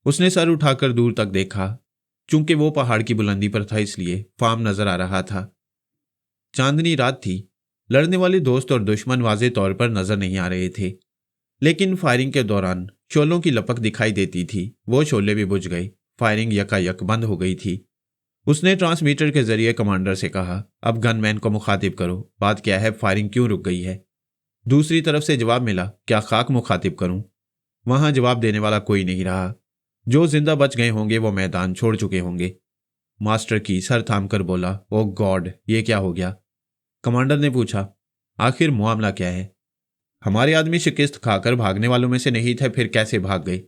उसने सर उठाकर दूर तक देखा। चूंकि वो पहाड़ की बुलंदी पर था इसलिए फार्म नजर आ रहा था। चांदनी रात थी। लड़ने वाले दोस्त और दुश्मन वाज़े तौर पर नजर नहीं आ रहे थे, लेकिन फायरिंग के दौरान शोलों की लपक दिखाई देती थी। वो शोले भी बुझ गए। फायरिंग यकायक बंद हो गई थी। उसने ट्रांसमीटर के जरिए कमांडर से कहा, अब गनमैन को मुखातिब करो। बात क्या है? फायरिंग क्यों रुक गई है? दूसरी तरफ से जवाब मिला, क्या खाक मुखातिब करूं? वहां जवाब देने वाला कोई नहीं रहा। जो जिंदा बच गए होंगे वो मैदान छोड़ चुके होंगे। मास्टर की सर थाम कर बोला, ओ गॉड, ये क्या हो गया? कमांडर ने पूछा, आखिर मामला क्या है? हमारे आदमी शिकस्त खाकर भागने वालों में से नहीं थे, फिर कैसे भाग गए?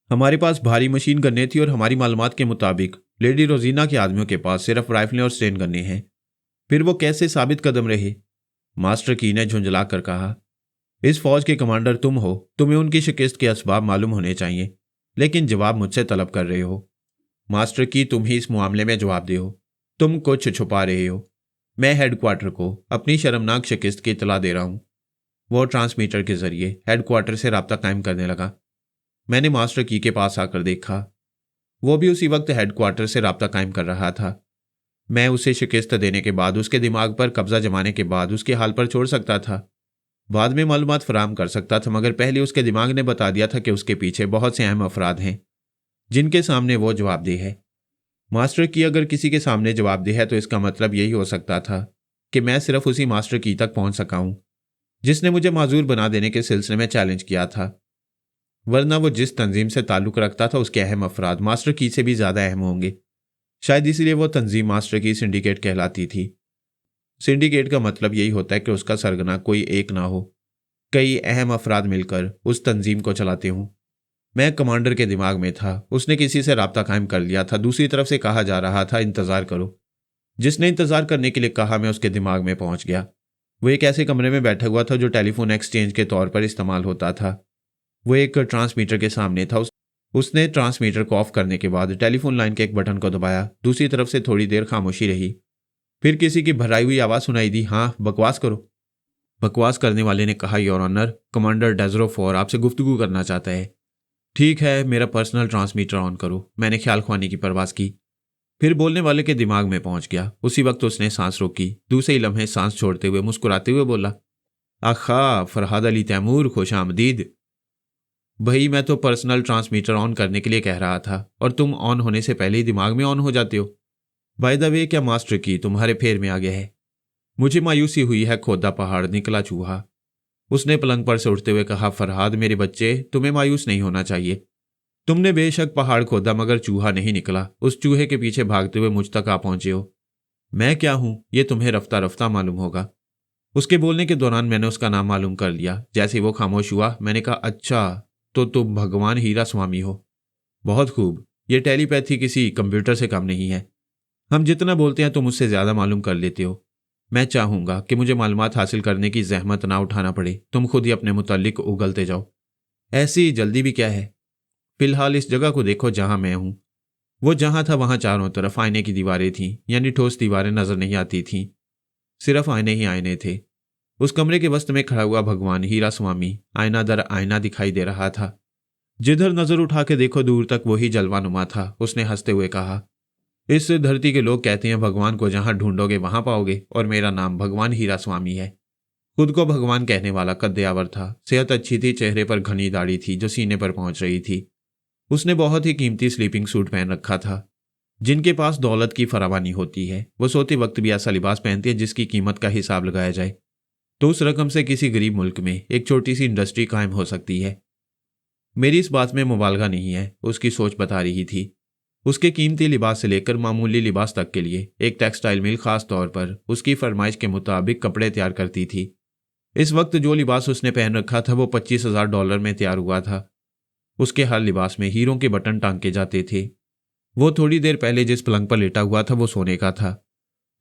हमारे पास भारी मशीन गन्ने थी और हमारी मालूमात के मुताबिक लेडी रोजीना के आदमियों के पास सिर्फ राइफलें और स्टेन गन्ने हैं। फिर वो कैसे साबित कदम रहे? मास्टर की ने झुंझला कर कहा, इस फौज के कमांडर तुम हो, तुम्हें उनकी शिकस्त के असबाब मालूम होने चाहिए, लेकिन जवाब मुझसे तलब कर रहे हो। मास्टर की, तुम ही इस मामले में जवाब दे हो। तुम कुछ छुपा रहे हो। मैं हेडक्वार्टर को अपनी शर्मनाक शिकस्त की इतला दे रहा हूं। वो ट्रांसमीटर के जरिए हेडक्वार्टर से राब्ता कायम करने लगा। मैंने मास्टर की के पास आकर देखा। वो भी उसी वक्त हेडक्वार्टर से राब्ता कायम कर रहा था। मैं उसे शिकस्त देने के बाद, उसके दिमाग पर कब्जा जमाने के बाद उसके हाल पर छोड़ सकता था। बाद में मालूमात फराहम कर सकता था, मगर पहले उसके दिमाग ने बता दिया था कि उसके पीछे बहुत से अहम अफराद हैं जिनके सामने वो जवाबदेह है। मास्टर की अगर किसी के सामने जवाबदेह है तो इसका मतलब यही हो सकता था कि मैं सिर्फ उसी मास्टर की तक पहुंच सका हूं जिसने मुझे माजूर बना देने के सिलसिले में चैलेंज किया था। वरना वो जिस तंजीम से ताल्लुक रखता था उसके अहम अफराद मास्टर की से भी ज्यादा अहम होंगे। शायद इसीलिए वो तंजीम मास्टर की सिंडिकेट कहलाती थी। सिंडिकेट का मतलब यही होता है कि उसका सरगना कोई एक ना हो, कई अहम अफराद मिलकर उस तंजीम को चलाते हों। मैं कमांडर के दिमाग में था। उसने किसी से राब्ता कायम कर लिया था। दूसरी तरफ से कहा जा रहा था, इंतजार करो। जिसने इंतजार करने के लिए कहा, मैं उसके दिमाग में पहुंच गया। वो एक ऐसे कमरे में बैठा हुआ था जो टेलीफोन एक्सचेंज के तौर पर इस्तेमाल होता था। वो एक ट्रांसमीटर के सामने था। उसने ट्रांसमीटर को ऑफ करने के बाद टेलीफोन लाइन के एक बटन को दबाया। दूसरी तरफ से थोड़ी देर खामोशी रही। फिर किसी की भराई हुई आवाज सुनाई दी, हाँ बकवास करो। बकवास करने वाले ने कहा, योर ऑनर, कमांडर डेजरोफोर आपसे गुफ्तगू करना चाहता है। ठीक है, मेरा पर्सनल ट्रांसमीटर ऑन करो। मैंने ख्याल खुआने की परवाज की। फिर बोलने वाले के दिमाग में पहुंच गया। उसी वक्त उसने सांस रोकी। दूसरे ही लम्हे सांस छोड़ते हुए मुस्कुराते हुए बोला, आखा फरहाद अली तैमूर, खुश आमदीद। भाई, मैं तो पर्सनल ट्रांसमीटर ऑन करने के लिए कह रहा था और तुम ऑन होने से पहले ही दिमाग में ऑन हो जाते हो। बाय द वे, क्या मास्टर की तुम्हारे फेर में आ गया है? मुझे मायूसी हुई है। खोदा पहाड़ निकला चूहा। उसने पलंग पर से उठते हुए कहा, फरहाद मेरे बच्चे, तुम्हें मायूस नहीं होना चाहिए। तुमने बेशक पहाड़ खोदा मगर चूहा नहीं निकला। उस चूहे के पीछे भागते हुए मुझ तक आ पहुंचे हो। मैं क्या हूं ये तुम्हें रफ्ता रफ्ता मालूम होगा। उसके बोलने के दौरान मैंने उसका नाम मालूम कर लिया। जैसे ही वो खामोश हुआ, मैंने कहा, अच्छा तो तुम भगवान हीरा स्वामी हो। बहुत खूब। ये टेलीपैथी किसी कंप्यूटर से कम नहीं है। हम जितना बोलते हैं तुम उससे ज्यादा मालूम कर लेते हो। मैं चाहूंगा कि मुझे मालूमात हासिल करने की जहमत ना उठाना पड़े। तुम खुद ही अपने मुतालिक उगलते जाओ। ऐसी जल्दी भी क्या है? फिलहाल इस जगह को देखो जहां मैं हूं। वो जहां था वहां चारों तरफ आईने की दीवारें थीं, यानी ठोस दीवारें नजर नहीं आती थीं। सिर्फ आईने ही आईने थे। उस कमरे के वस्त में खड़ा हुआ भगवान हीरा स्वामी आईना दर आईना दिखाई दे रहा था। जिधर नजर उठा के देखो दूर तक वही जलवानुमा था। उसने हंसते हुए कहा, इस धरती के लोग कहते हैं भगवान को जहां ढूंढोगे वहां पाओगे, और मेरा नाम भगवान हीरा स्वामी है। खुद को भगवान कहने वाला कद्दयावर था। सेहत अच्छी थी। चेहरे पर घनी दाढ़ी थी जो सीने पर पहुंच रही थी। उसने बहुत ही कीमती स्लीपिंग सूट पहन रखा था। जिनके पास दौलत की फरावानी होती है वो सोते वक्त भी ऐसा लिबास पहनते हैं जिसकी कीमत का हिसाब लगाया जाए तो उस रकम से किसी गरीब मुल्क में एक छोटी सी इंडस्ट्री कायम हो सकती है। मेरी इस बात में मुबालगा नहीं है, उसकी सोच बता रही थी। उसके कीमती लिबास से लेकर मामूली लिबास तक के लिए एक टेक्सटाइल मिल खास तौर पर उसकी फरमाइश के मुताबिक कपड़े तैयार करती थी। इस वक्त जो लिबास उसने पहन रखा था वो $25,000 में तैयार हुआ था। उसके हर लिबास में हीरों के बटन टांके जाते थे। वो थोड़ी देर पहले जिस पलंग पर लेटा हुआ था वो सोने का था।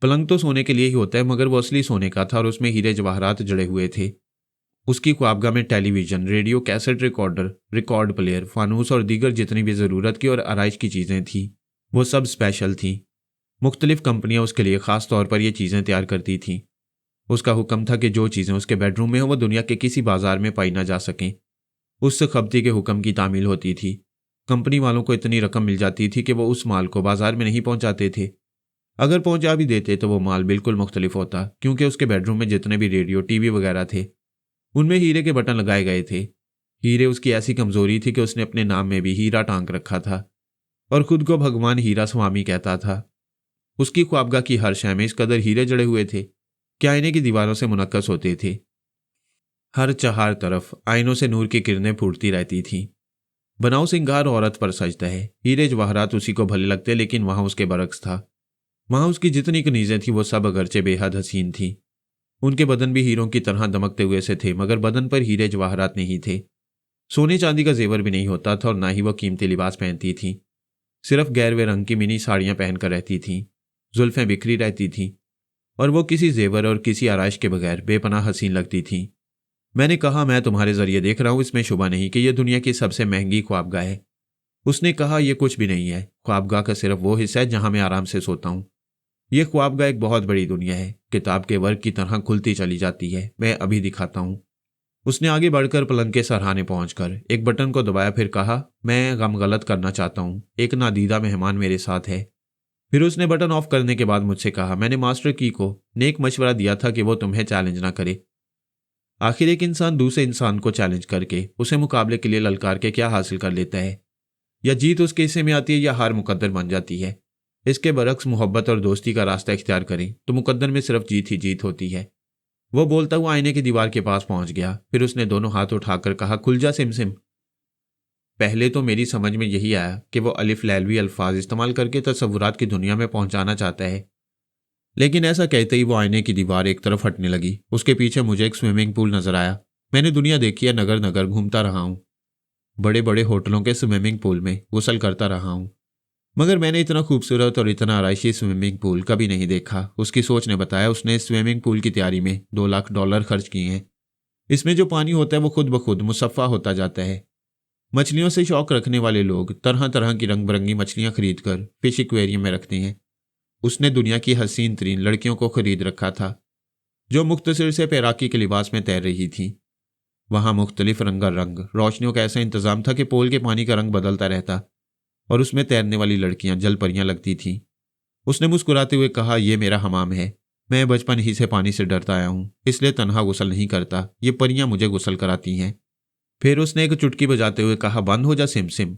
पलंग तो सोने के लिए ही होता है, मगर वो असली सोने का था और उसमें हीरे जवाहरात जड़े हुए थे। उसकी ख्वाबगाह में television, radio, cassette recorder, record player, फानूस और दीगर जितनी भी ज़रूरत की और आराइश की चीज़ें थीं, वो सब स्पेशल थीं। मुख्तलिफ कंपनियां उसके लिए ख़ास तौर पर ये चीज़ें तैयार करती थीं। उसका हुक्म था कि जो चीज़ें उसके बेडरूम में हो वो दुनिया के किसी बाजार में पाई ना जा सकें। उस खपती के हुक्म की तामील होती थी। कंपनी वालों को इतनी रकम मिल जाती थी कि वो उस माल को बाजार में नहीं पहुंचाते थे। अगर पहुंचा भी देते तो वो माल बिल्कुल मुख्तलिफ होता, क्योंकि उसके बेडरूम में जितने भी रेडियो, टीवी वगैरह थे उनमें हीरे के बटन लगाए गए थे। हीरे उसकी ऐसी कमजोरी थी कि उसने अपने नाम में भी हीरा टांक रखा था और खुद को भगवान हीरा स्वामी कहता था। उसकी ख्वाबगाह की हर शय में इस कदर हीरे जड़े हुए थे कि आईने की दीवारों से मुनक्कस होते थे। हर चार तरफ आईनों से नूर की किरणें फूटती रहती थीं। बनाओ सिंगार औरत पर सजता है, हीरे जवाहरात उसी को भले लगते, लेकिन वहां उसके बरक्स था। वहां उसकी जितनी कनीजें थीं वो सब अगरचे बेहद हसीन थीं। उनके बदन भी हीरों की तरह दमकते हुए से थे, मगर बदन पर हीरे जवाहरात नहीं थे। सोने चांदी का जेवर भी नहीं होता था और ना ही वो कीमती लिबास पहनती थीं। सिर्फ गैरवे रंग की मिनी साड़ियां पहनकर रहती थीं। जुल्फें बिखरी रहती थीं और वो किसी जेवर और किसी आराइश के बगैर बेपनाह हसीन लगती थीं। मैंने कहा, मैं तुम्हारे जरिए देख रहा हूं, इसमें शुबा नहीं कि यह दुनिया की सबसे महंगी ख्वाबगाह है। उसने कहा, यह कुछ भी नहीं है। ख्वाबगाह का सिर्फ वो हिस्सा है जहां मैं आराम से सोता हूं। यह ख्वाबगाह एक बहुत बड़ी दुनिया है, किताब के वर्ग की तरह खुलती चली जाती है। मैं अभी दिखाता हूं। उसने आगे बढ़कर पलंग के सरहाने पहुंचकर एक बटन को दबाया, फिर कहा, मैं गम गलत करना चाहता हूं, एक नादीदा मेहमान मेरे साथ है। फिर उसने बटन ऑफ करने के बाद मुझसे कहा, मैंने मास्टर की को नेक मशवरा दिया था कि वो तुम्हें चैलेंज ना करे। आखिर एक इंसान दूसरे इंसान को चैलेंज करके उसे मुकाबले के लिए ललकार के क्या हासिल कर लेता है? या जीत उसके हिस्से में आती है या हार मुकद्दर बन जाती है। इसके बरक्स मोहब्बत और दोस्ती का रास्ता इख्तियार करें तो मुकद्दर में सिर्फ जीत ही जीत होती है। वो बोलता हुआ आईने की दीवार के पास पहुंच गया। फिर उसने दोनों हाथ उठाकर कहा, खुल जा सिमसिम। पहले तो मेरी समझ में यही आया कि वो अलिफ लैलवी अल्फाज इस्तेमाल करके तसव्वुरात की दुनिया में पहुंचाना चाहता है, लेकिन ऐसा कहते ही वो आईने की दीवार एक तरफ हटने लगी। उसके पीछे मुझे एक स्विमिंग पूल नजर आया। मैंने दुनिया देखी है, नगर नगर घूमता रहा हूं, बड़े बड़े होटलों के स्विमिंग पूल में गुसल करता रहा हूं, मगर मैंने इतना खूबसूरत और इतना आराइशी स्विमिंग पूल कभी नहीं देखा। उसकी सोच ने बताया, उसने इस स्विमिंग पूल की तैयारी में $2 लाख खर्च किए हैं। इसमें जो पानी होता है वो खुद ब खुद मुसफ़ा होता जाता है। मछलियों से शौक रखने वाले लोग तरह तरह की रंग बिरंगी मछलियां खरीद कर फिश एक्वेरियम में रखते हैं। उसने दुनिया की हसीन तरीन लड़कियों को खरीद रखा था जो मुख्तसर से तैराकी के लिबास में तैर रही थीं। वहां मुख्तलिफ रंगारंग रोशनियों का ऐसा इंतजाम था कि पोल के पानी का रंग बदलता रहता और उसमें तैरने वाली लड़कियां जल परियां लगती थीं। उसने मुस्कुराते हुए कहा, यह मेरा हमाम है। मैं बचपन ही से पानी से डरता आया हूं, इसलिए तन्हा गुसल नहीं करता। ये परियां मुझे गुसल कराती हैं। फिर उसने एक चुटकी बजाते हुए कहा, बंद हो जा सिमसिम,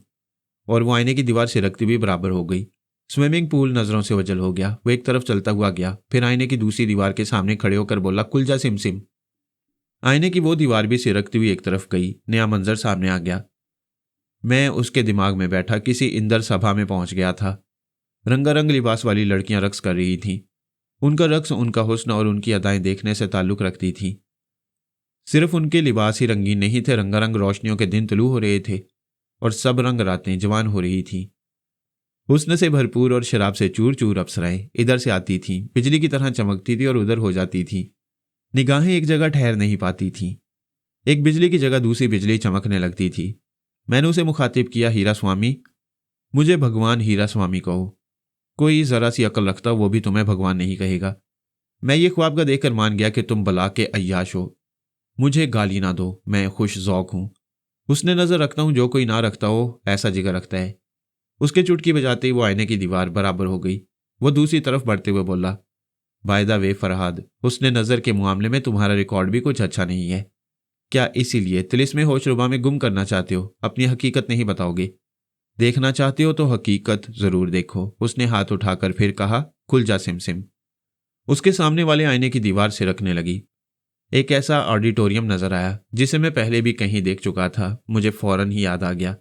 और वो आईने की दीवार सिरकती भी बराबर हो गई। स्विमिंग पूल नजरों से ओझल हो गया। वो एक तरफ चलता हुआ गया, फिर आईने की दूसरी दीवार के सामने खड़े होकर बोला, खुल जा सिमसिम। आईने की वो दीवार भी सिरकती हुई एक तरफ गई। नया मंजर सामने आ गया। मैं उसके दिमाग में बैठा किसी इंदर सभा में पहुंच गया था। रंगारंग लिबास वाली लड़कियां रक्स कर रही थीं। उनका रक्स उनका हुस्न और उनकी अदाएं देखने से ताल्लुक रखती थीं। सिर्फ उनके लिबास ही रंगीन नहीं थे, रंगारंग रोशनियों के दिन तुलू हो रहे थे और सब रंग रातें जवान हो रही थीं। हुस्न से भरपूर और शराब से चूर चूर अप्सराएं इधर से आती थीं, बिजली की तरह चमकती थी और उधर हो जाती थीं। निगाहें एक जगह ठहर नहीं पाती थीं। एक बिजली की जगह दूसरी बिजली चमकने लगती थी। मैंने उसे मुखातिब किया, हीरा स्वामी, मुझे भगवान हीरा स्वामी कहो। कोई जरा सी अकल रखता वो भी तुम्हें भगवान नहीं कहेगा। मैं ये ख्वाबगा देखकर मान गया कि तुम बला के अय्याश हो। मुझे गाली ना दो, मैं खुश जौक हूं। उसने नजर रखता हूं, जो कोई ना रखता हो ऐसा जिगर रखता है। उसके चुटकी बजाते ही वो आईने की दीवार बराबर हो गई। वो दूसरी तरफ बढ़ते हुए बोला, बाय द वे फरहाद, उसने नजर के मामले में तुम्हारा रिकॉर्ड भी कुछ अच्छा नहीं है। क्या इसीलिए तिलिस्मे होशरुबा में गुम करना चाहते हो? अपनी हकीकत नहीं बताओगे? देखना चाहते हो तो हकीकत जरूर देखो। उसने हाथ उठाकर फिर कहा, खुल जा सिमसिम। उसके सामने वाले आईने की दीवार सिरकने लगी। एक ऐसा ऑडिटोरियम नजर आया जिसे मैं पहले भी कहीं देख चुका था। मुझे फौरन ही याद आ गया।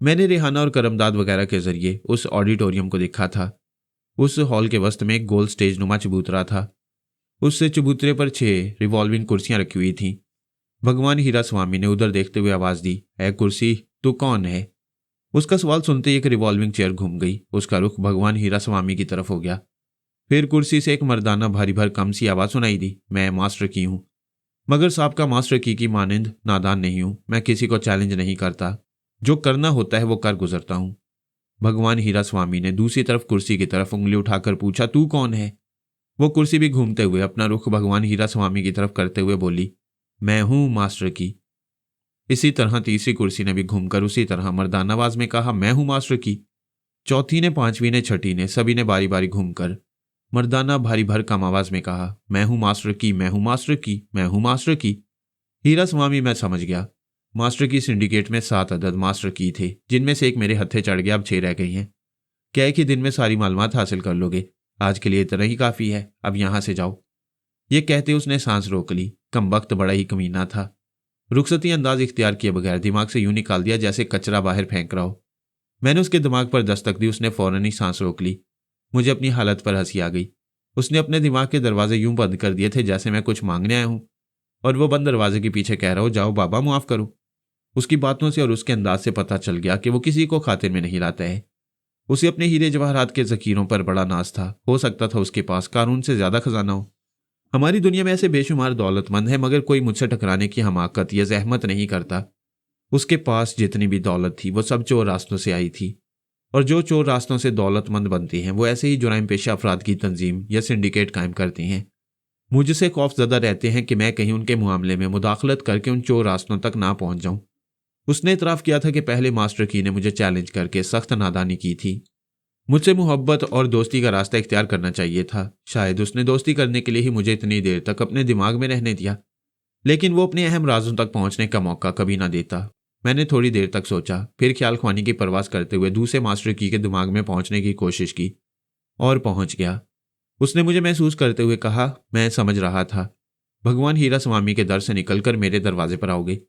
मैंने रेहाना और करमदाद वगैरह के जरिए उस ऑडिटोरियम को देखा था। उस हॉल के वस्त में एक गोल स्टेज नुमा चबूतरा था। उससे चबूतरे पर 6 रिवॉल्विंग कुर्सियां रखी हुई थीं। भगवान हीरा स्वामी ने उधर देखते हुए आवाज दी, ऐ कुर्सी, तू कौन है? उसका सवाल सुनते ही एक रिवॉल्विंग चेयर घूम गई। उसका रुख भगवान हीरा स्वामी की तरफ हो गया। फिर कुर्सी से एक मर्दाना भारी भर कम सी आवाज सुनाई दी, मैं मास्टर की हूं। मगर साहब का मास्टर की मानिंद नादान नहीं हूं। मैं किसी को चैलेंज नहीं करता, जो करना होता है वो कर गुजरता हूं। भगवान हीरा स्वामी ने दूसरी तरफ कुर्सी की तरफ उंगली उठाकर पूछा, तू कौन है? वो कुर्सी भी घूमते हुए अपना रुख भगवान हीरा स्वामी की तरफ करते हुए बोली, मैं हूं मास्टर की। इसी तरह तीसरी कुर्सी ने भी घूमकर उसी तरह मर्दाना आवाज में कहा, मैं हूं मास्टर की। चौथी ने, पांचवी ने, छठी ने, सभी ने बारी बारी घूमकर मर्दाना भारी भरकम आवाज में कहा, मैं हूं मास्टर की, मैं हूं मास्टर की, मैं हूं मास्टर की। हीरा स्वामी, मैं समझ गया। मास्टर की सिंडिकेट में 7 अदद मास्टर की थे, जिनमें से एक मेरे हत्थे चढ़ गया, अब 6 रह गई हैं। क्या एक ही दिन में सारी मालूमात हासिल कर लोगे? आज के लिए इतना ही काफी है, अब यहां से जाओ। ये कहते उसने सांस रोक ली। कमबख्त बड़ा ही कमीना था। रुखसती अंदाज इख्तियार किए बगैर दिमाग से यूं निकाल दिया जैसे कचरा बाहर फेंक रहा हो। मैंने उसके दिमाग पर दस्तक दी, उसने फौरन ही सांस रोक ली। मुझे अपनी हालत पर हंसी आ गई। उसने अपने दिमाग के दरवाजे यूं बंद कर दिए थे जैसे मैं कुछ मांगने आया हूं और वो बंद दरवाजे के पीछे कह रहा हो, जाओ बाबा माफ करो। उसकी बातों से और उसके अंदाज से पता चल गया कि वो किसी को खातिर में नहीं लाता है। उसे अपने हीरे जवाहरात के जखीरों पर बड़ा नाज था। हो सकता था उसके पास कानून से ज्यादा खजाना हो। हमारी दुनिया में ऐसे बेशुमार दौलतमंद है, मगर कोई मुझसे टकराने की हमाकत या जहमत नहीं करता। उसके पास जितनी भी दौलत थी वो सब चोर रास्तों से आई थी, और जो चोर रास्तों से दौलतमंद बनते हैं वो ऐसे ही जुराइम पेशा अफराद की तंजीम या सिंडिकेट कायम करते हैं। मुझसे खौफजदा रहते हैं कि मैं कहीं उनके मामले में मुदाखलत करके उन चोर रास्तों तक ना पहुंच जाऊं। उसने इतराफ किया था कि पहले मास्टर की ने मुझे चैलेंज करके सख्त नादानी की थी। मुझसे मोहब्बत और दोस्ती का रास्ता इख्तियार करना चाहिए था। शायद उसने दोस्ती करने के लिए ही मुझे इतनी देर तक अपने दिमाग में रहने दिया, लेकिन वो अपने अहम राजों तक पहुंचने का मौका कभी ना देता। मैंने थोड़ी देर तक सोचा, फिर ख्याल ख्वानी की परवास करते हुए दूसरे मास्टर की के दिमाग में पहुंचने की कोशिश की और पहुंच गया। उसने मुझे महसूस करते हुए कहा, मैं समझ रहा था भगवान हीरा स्वामी के दर से निकलकर मेरे दरवाजे पर आओगे।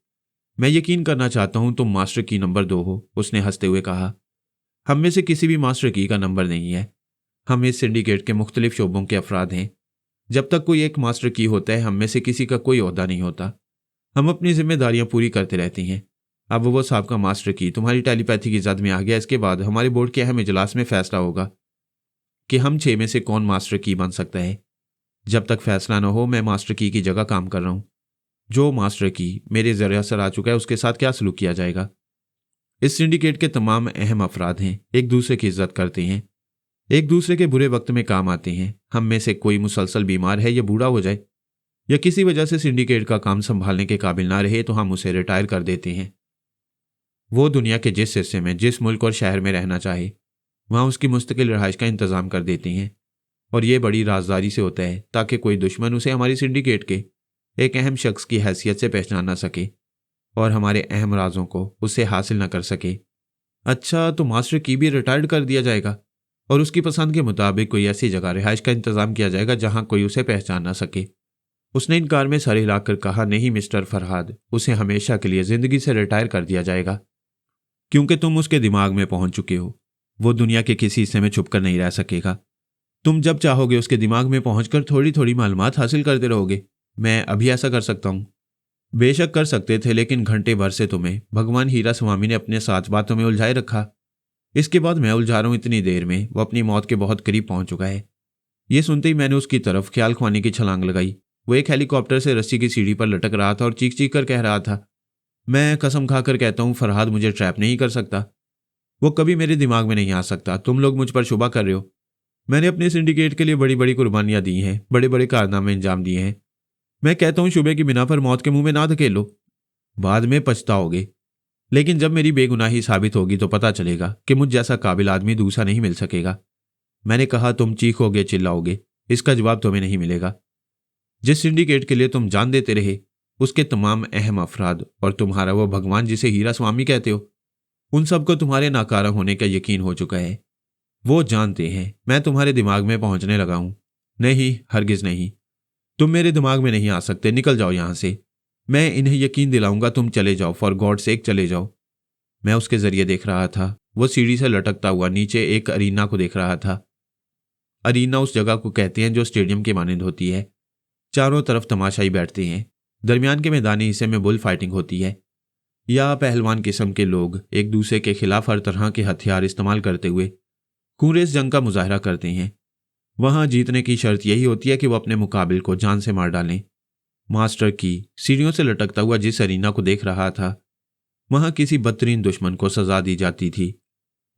मैं यकीन करना चाहता हूं तुम मास्टर की नंबर 2 हो। उसने हंसते हुए कहा, हम में से किसी भी मास्टर की का नंबर नहीं है। हम इस सिंडिकेट के मुख्तलिफ शोबों के अफराद हैं। जब तक कोई एक मास्टर की होता है हम में से किसी का कोई ओहदा नहीं होता। हम अपनी जिम्मेदारियां पूरी करते रहते हैं। अब वो साहब का मास्टर की तुम्हारी टेलीपैथी की जद में आ गया। इसके बाद हमारे बोर्ड के अहम इजलास में फैसला होगा कि हम 6 में से कौन मास्टर की बन सकता है। जब तक फैसला न हो मैं मास्टर की जगह काम कर रहा हूं। जो मास्टर की मेरे जरिए असर आ चुका है उसके साथ क्या सलूक किया जाएगा? इस सिंडिकेट के तमाम अहम अफराद हैं, एक दूसरे की इज्जत करते हैं, एक दूसरे के बुरे वक्त में काम आते हैं। हम में से कोई मुसलसल बीमार है या बूढ़ा हो जाए या किसी वजह से सिंडिकेट का काम संभालने के काबिल ना रहे तो हम उसे रिटायर कर देते हैं। वो दुनिया के जिस हिस्से में, जिस मुल्क और शहर में रहना चाहे वहां उसकी मुस्तकिल रहाइश का इंतजाम कर देते हैं। और ये बड़ी राजदारी से होता है ताकि कोई दुश्मन उसे हमारी सिंडिकेट के एक अहम शख्स की हैसियत से पहचान ना सके और हमारे अहम राजों को उससे हासिल न कर सके। अच्छा, तो मास्टर की भी रिटायर्ड कर दिया जाएगा और उसकी पसंद के मुताबिक कोई ऐसी जगह रिहाइश का इंतजाम किया जाएगा जहां कोई उसे पहचान ना सके। उसने इनकार में सर हिलाकर कहा, नहीं मिस्टर फरहाद, उसे हमेशा के लिए जिंदगी से रिटायर कर दिया जाएगा, क्योंकि तुम उसके दिमाग में पहुंच चुके हो। वो दुनिया के किसी हिस्से में छुपकर नहीं रह सकेगा। तुम जब चाहोगे उसके दिमाग में पहुंचकर थोड़ी थोड़ी मालूमात हासिल करते रहोगे। मैं अभी ऐसा कर सकता हूं। बेशक कर सकते थे, लेकिन घंटे भर से तुम्हें भगवान हीरा स्वामी ने अपने साथ बातों में उलझाए रखा। इसके बाद मैं उलझा रहा हूं इतनी देर में। वो अपनी मौत के बहुत करीब पहुंच चुका है। ये सुनते ही मैंने उसकी तरफ ख्याल ख्वानी की छलांग लगाई। वो एक हेलीकॉप्टर से रस्सी की सीढ़ी पर लटक रहा था और चीख चीख कर कह रहा था, मैं कसम खाकर कहता हूं फरहाद मुझे ट्रैप नहीं कर सकता। वो कभी मेरे दिमाग में नहीं आ सकता। तुम लोग मुझ पर शुबा कर रहे हो। मैंने अपने सिंडिकेट के लिए बड़ी बड़ी कुर्बानियां दी हैं, बड़े बड़े कारनामे अंजाम दिए हैं। मैं कहता हूं शुबे की बिना पर मौत के मुंह में ना धकेलो, बाद में पछताओगे। लेकिन जब मेरी बेगुनाही साबित होगी तो पता चलेगा कि मुझ जैसा काबिल आदमी दूसरा नहीं मिल सकेगा। मैंने कहा, तुम चीखोगे चिल्लाओगे, इसका जवाब तुम्हें नहीं मिलेगा। जिस सिंडिकेट के लिए तुम जान देते रहे उसके तमाम अहम अफराद और तुम्हारा वो भगवान जिसे हीरा स्वामी कहते हो, उन सबको तुम्हारे नाकारा होने का यकीन हो चुका है। वो जानते हैं मैं तुम्हारे दिमाग में पहुंचने लगा हूं। नहीं, हरगिज नहीं। तुम मेरे दिमाग में नहीं आ सकते। निकल जाओ यहां से। मैं इन्हें यकीन दिलाऊंगा। तुम चले जाओ, फॉर गॉड सेक चले जाओ। मैं उसके जरिए देख रहा था। वो सीढ़ी से लटकता हुआ नीचे एक अरीना को देख रहा था। अरीना उस जगह को कहते हैं जो स्टेडियम के मानंद होती है। चारों तरफ तमाशाई बैठते हैं। दरमियान के मैदानी हिस्से में बुल फाइटिंग होती है, या पहलवान किस्म के लोग एक दूसरे के खिलाफ हर तरह के हथियार इस्तेमाल करते हुए खूंरेज जंग का मुजाहरा करते हैं। वहां जीतने की शर्त यही होती है कि वो अपने मुकाबिल को जान से मार डालें। मास्टर की सीढ़ियों से लटकता हुआ जिस अरीना को देख रहा था, वहां किसी बदतरीन दुश्मन को सजा दी जाती थी।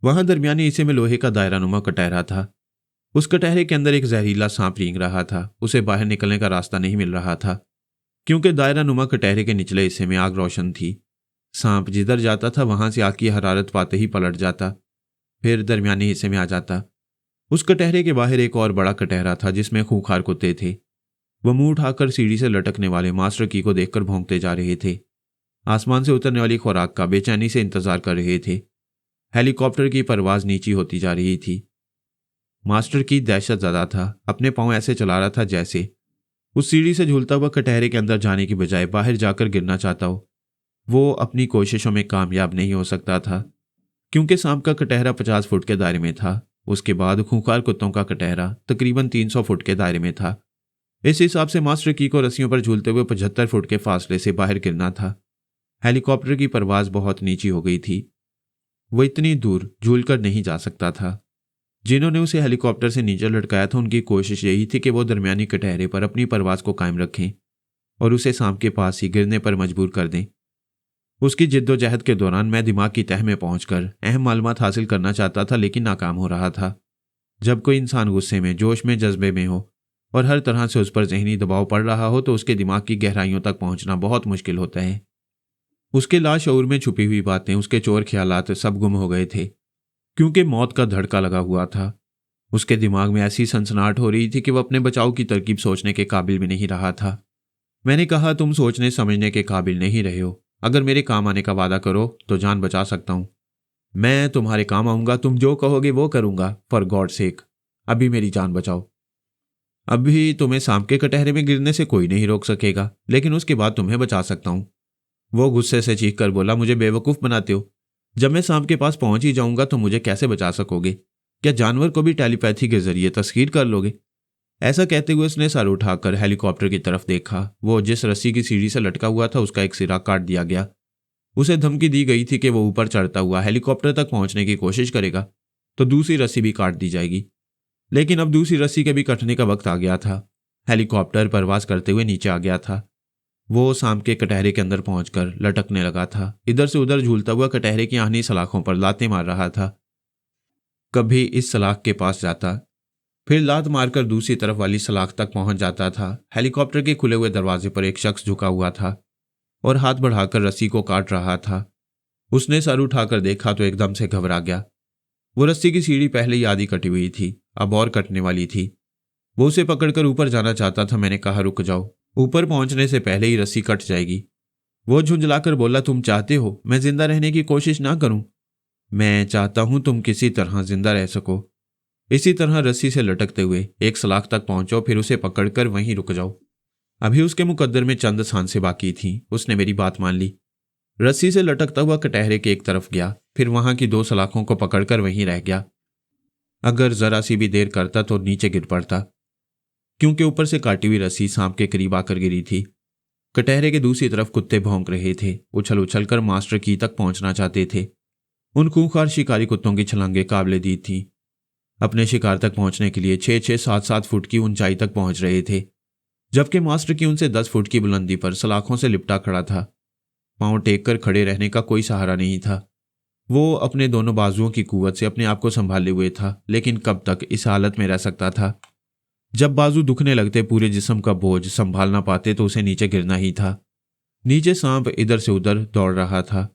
वहां दरमियानी हिस्से में लोहे का दायरानुमा कटहरा था। उस कटहरे के अंदर एक जहरीला सांप रेंग रहा था। उसे बाहर निकलने का रास्ता नहीं मिल रहा था, क्योंकि दायरानुमा कटहरे के निचले हिस्से में आग रोशन थी। सांप जिधर जाता था वहां से आग की हरारत पाते ही पलट जाता, फिर दरमियानी हिस्से में आ जाता। उस कटहरे के बाहर एक और बड़ा कटहरा था जिसमें खूंखार कुत्ते थे। वह मुंह उठाकर सीढ़ी से लटकने वाले मास्टर की को देखकर भौंकते जा रहे थे। आसमान से उतरने वाली खुराक का बेचैनी से इंतजार कर रहे थे। हेलीकॉप्टर की परवाज नीची होती जा रही थी। मास्टर की दहशत ज़्यादा था। अपने पांव ऐसे चला रहा था जैसे उस सीढ़ी से झूलता हुआ कटहरे के अंदर जाने की बजाय बाहर जाकर गिरना चाहता हो। वो अपनी कोशिशों में कामयाब नहीं हो सकता था, क्योंकि सांप का कटहरा 50 फुट के दायरे में था। उसके बाद खूंखार कुत्तों का कटहरा तकरीबन 300 फुट के दायरे में था। इस हिसाब से मास्टर की को रस्सियों पर झूलते हुए 75 फुट के फासले से बाहर गिरना था। हेलीकॉप्टर की परवाज बहुत नीची हो गई थी। वो इतनी दूर झूलकर नहीं जा सकता था। जिन्होंने उसे हेलीकॉप्टर से नीचे लटकाया था, उनकी कोशिश यही थी कि वो दरमियानी कटहरे पर अपनी परवाज को कायम रखें और उसे सांप के पास ही गिरने पर मजबूर कर दें। उसकी जिद्दोजहद के दौरान मैं दिमाग की तह में पहुंचकर अहम मालूमात हासिल करना चाहता था, लेकिन नाकाम हो रहा था। जब कोई इंसान गुस्से में, जोश में, जज्बे में हो और हर तरह से उस पर जहनी दबाव पड़ रहा हो तो उसके दिमाग की गहराइयों तक पहुंचना बहुत मुश्किल होता है। उसके लाशऊर में छुपी हुई बातें, उसके चोर ख्यालात सब गुम हो गए थे, क्योंकि मौत का धड़का लगा हुआ था। उसके दिमाग में ऐसी सनसनाहट हो रही थी कि वह अपने बचाव की तरकीब सोचने के काबिल भी नहीं रहा था। मैंने कहा, तुम सोचने समझने के काबिल नहीं रहे हो। अगर मेरे काम आने का वादा करो तो जान बचा सकता हूं। मैं तुम्हारे काम आऊंगा, तुम जो कहोगे वो करूंगा। फॉर गॉड सेक, अभी मेरी जान बचाओ। अभी तुम्हें सांप के कटहरे में गिरने से कोई नहीं रोक सकेगा, लेकिन उसके बाद तुम्हें बचा सकता हूं। वो गुस्से से चीख कर बोला, मुझे बेवकूफ बनाते हो। जब मैं सांप के पास पहुंच ही जाऊंगा तो मुझे कैसे बचा सकोगे? क्या जानवर को भी टेलीपैथी के जरिए तस्खीर कर लोगे? ऐसा कहते हुए उसने सर उठाकर हेलीकॉप्टर की तरफ देखा। वो जिस रस्सी की सीढ़ी से लटका हुआ था उसका एक सिरा काट दिया गया। उसे धमकी दी गई थी कि वो ऊपर चढ़ता हुआ हेलीकॉप्टर तक पहुंचने की कोशिश करेगा तो दूसरी रस्सी भी काट दी जाएगी। लेकिन अब दूसरी रस्सी के भी कटने का वक्त आ गया था। हेलीकॉप्टर परवाज करते हुए नीचे आ गया था। वो सांप के कटहरे के अंदर पहुंचकर लटकने लगा था। इधर से उधर झूलता हुआ कटहरे की आहनी सलाखों पर लातें मार रहा था। कभी इस सलाख के पास जाता, फिर लात मारकर दूसरी तरफ वाली सलाख तक पहुंच जाता था। हेलीकॉप्टर के खुले हुए दरवाजे पर एक शख्स झुका हुआ था और हाथ बढ़ाकर रस्सी को काट रहा था। उसने सर उठाकर देखा तो एकदम से घबरा गया। वो रस्सी की सीढ़ी पहले ही आधी कटी हुई थी, अब और कटने वाली थी। वो उसे पकड़कर ऊपर जाना चाहता था। मैंने कहा, रुक जाओ, ऊपर पहुंचने से पहले ही रस्सी कट जाएगी। वो झुंझलाकर बोला, तुम चाहते हो मैं जिंदा रहने की कोशिश ना करूं? मैं चाहता हूं तुम किसी तरह जिंदा रह सको। इसी तरह रस्सी से लटकते हुए एक सलाख तक पहुंचो, फिर उसे पकड़कर वहीं रुक जाओ। अभी उसके मुकद्दर में चंद सांसें बाकी थीं। उसने मेरी बात मान ली। रस्सी से लटकता हुआ कटहरे के एक तरफ गया, फिर वहां की 2 सलाखों को पकड़कर वहीं रह गया। अगर जरा सी भी देर करता तो नीचे गिर पड़ता, क्योंकि ऊपर से काटी हुई रस्सी सांप के करीब आकर गिरी थी। कटहरे के दूसरी तरफ कुत्ते भौंक रहे थे, उछल उछल कर मास्टर की तक पहुंचना चाहते थे। उन खूंखार शिकारी कुत्तों की छलांगे काबिले दी थी। अपने शिकार तक पहुंचने के लिए 6-6, 7-7 फुट की ऊंचाई तक पहुंच रहे थे, जबकि मास्टर की उनसे 10 फुट की बुलंदी पर सलाखों से लिपटा खड़ा था। पांव टेक कर खड़े रहने का कोई सहारा नहीं था। वो अपने दोनों बाजुओं की कुवत से अपने आप को संभाले हुए था, लेकिन कब तक इस हालत में रह सकता था? जब बाजू दुखने लगते, पूरे जिस्म का बोझ संभाल ना पाते तो उसे नीचे गिरना ही था। नीचे सांप इधर से उधर दौड़ रहा था।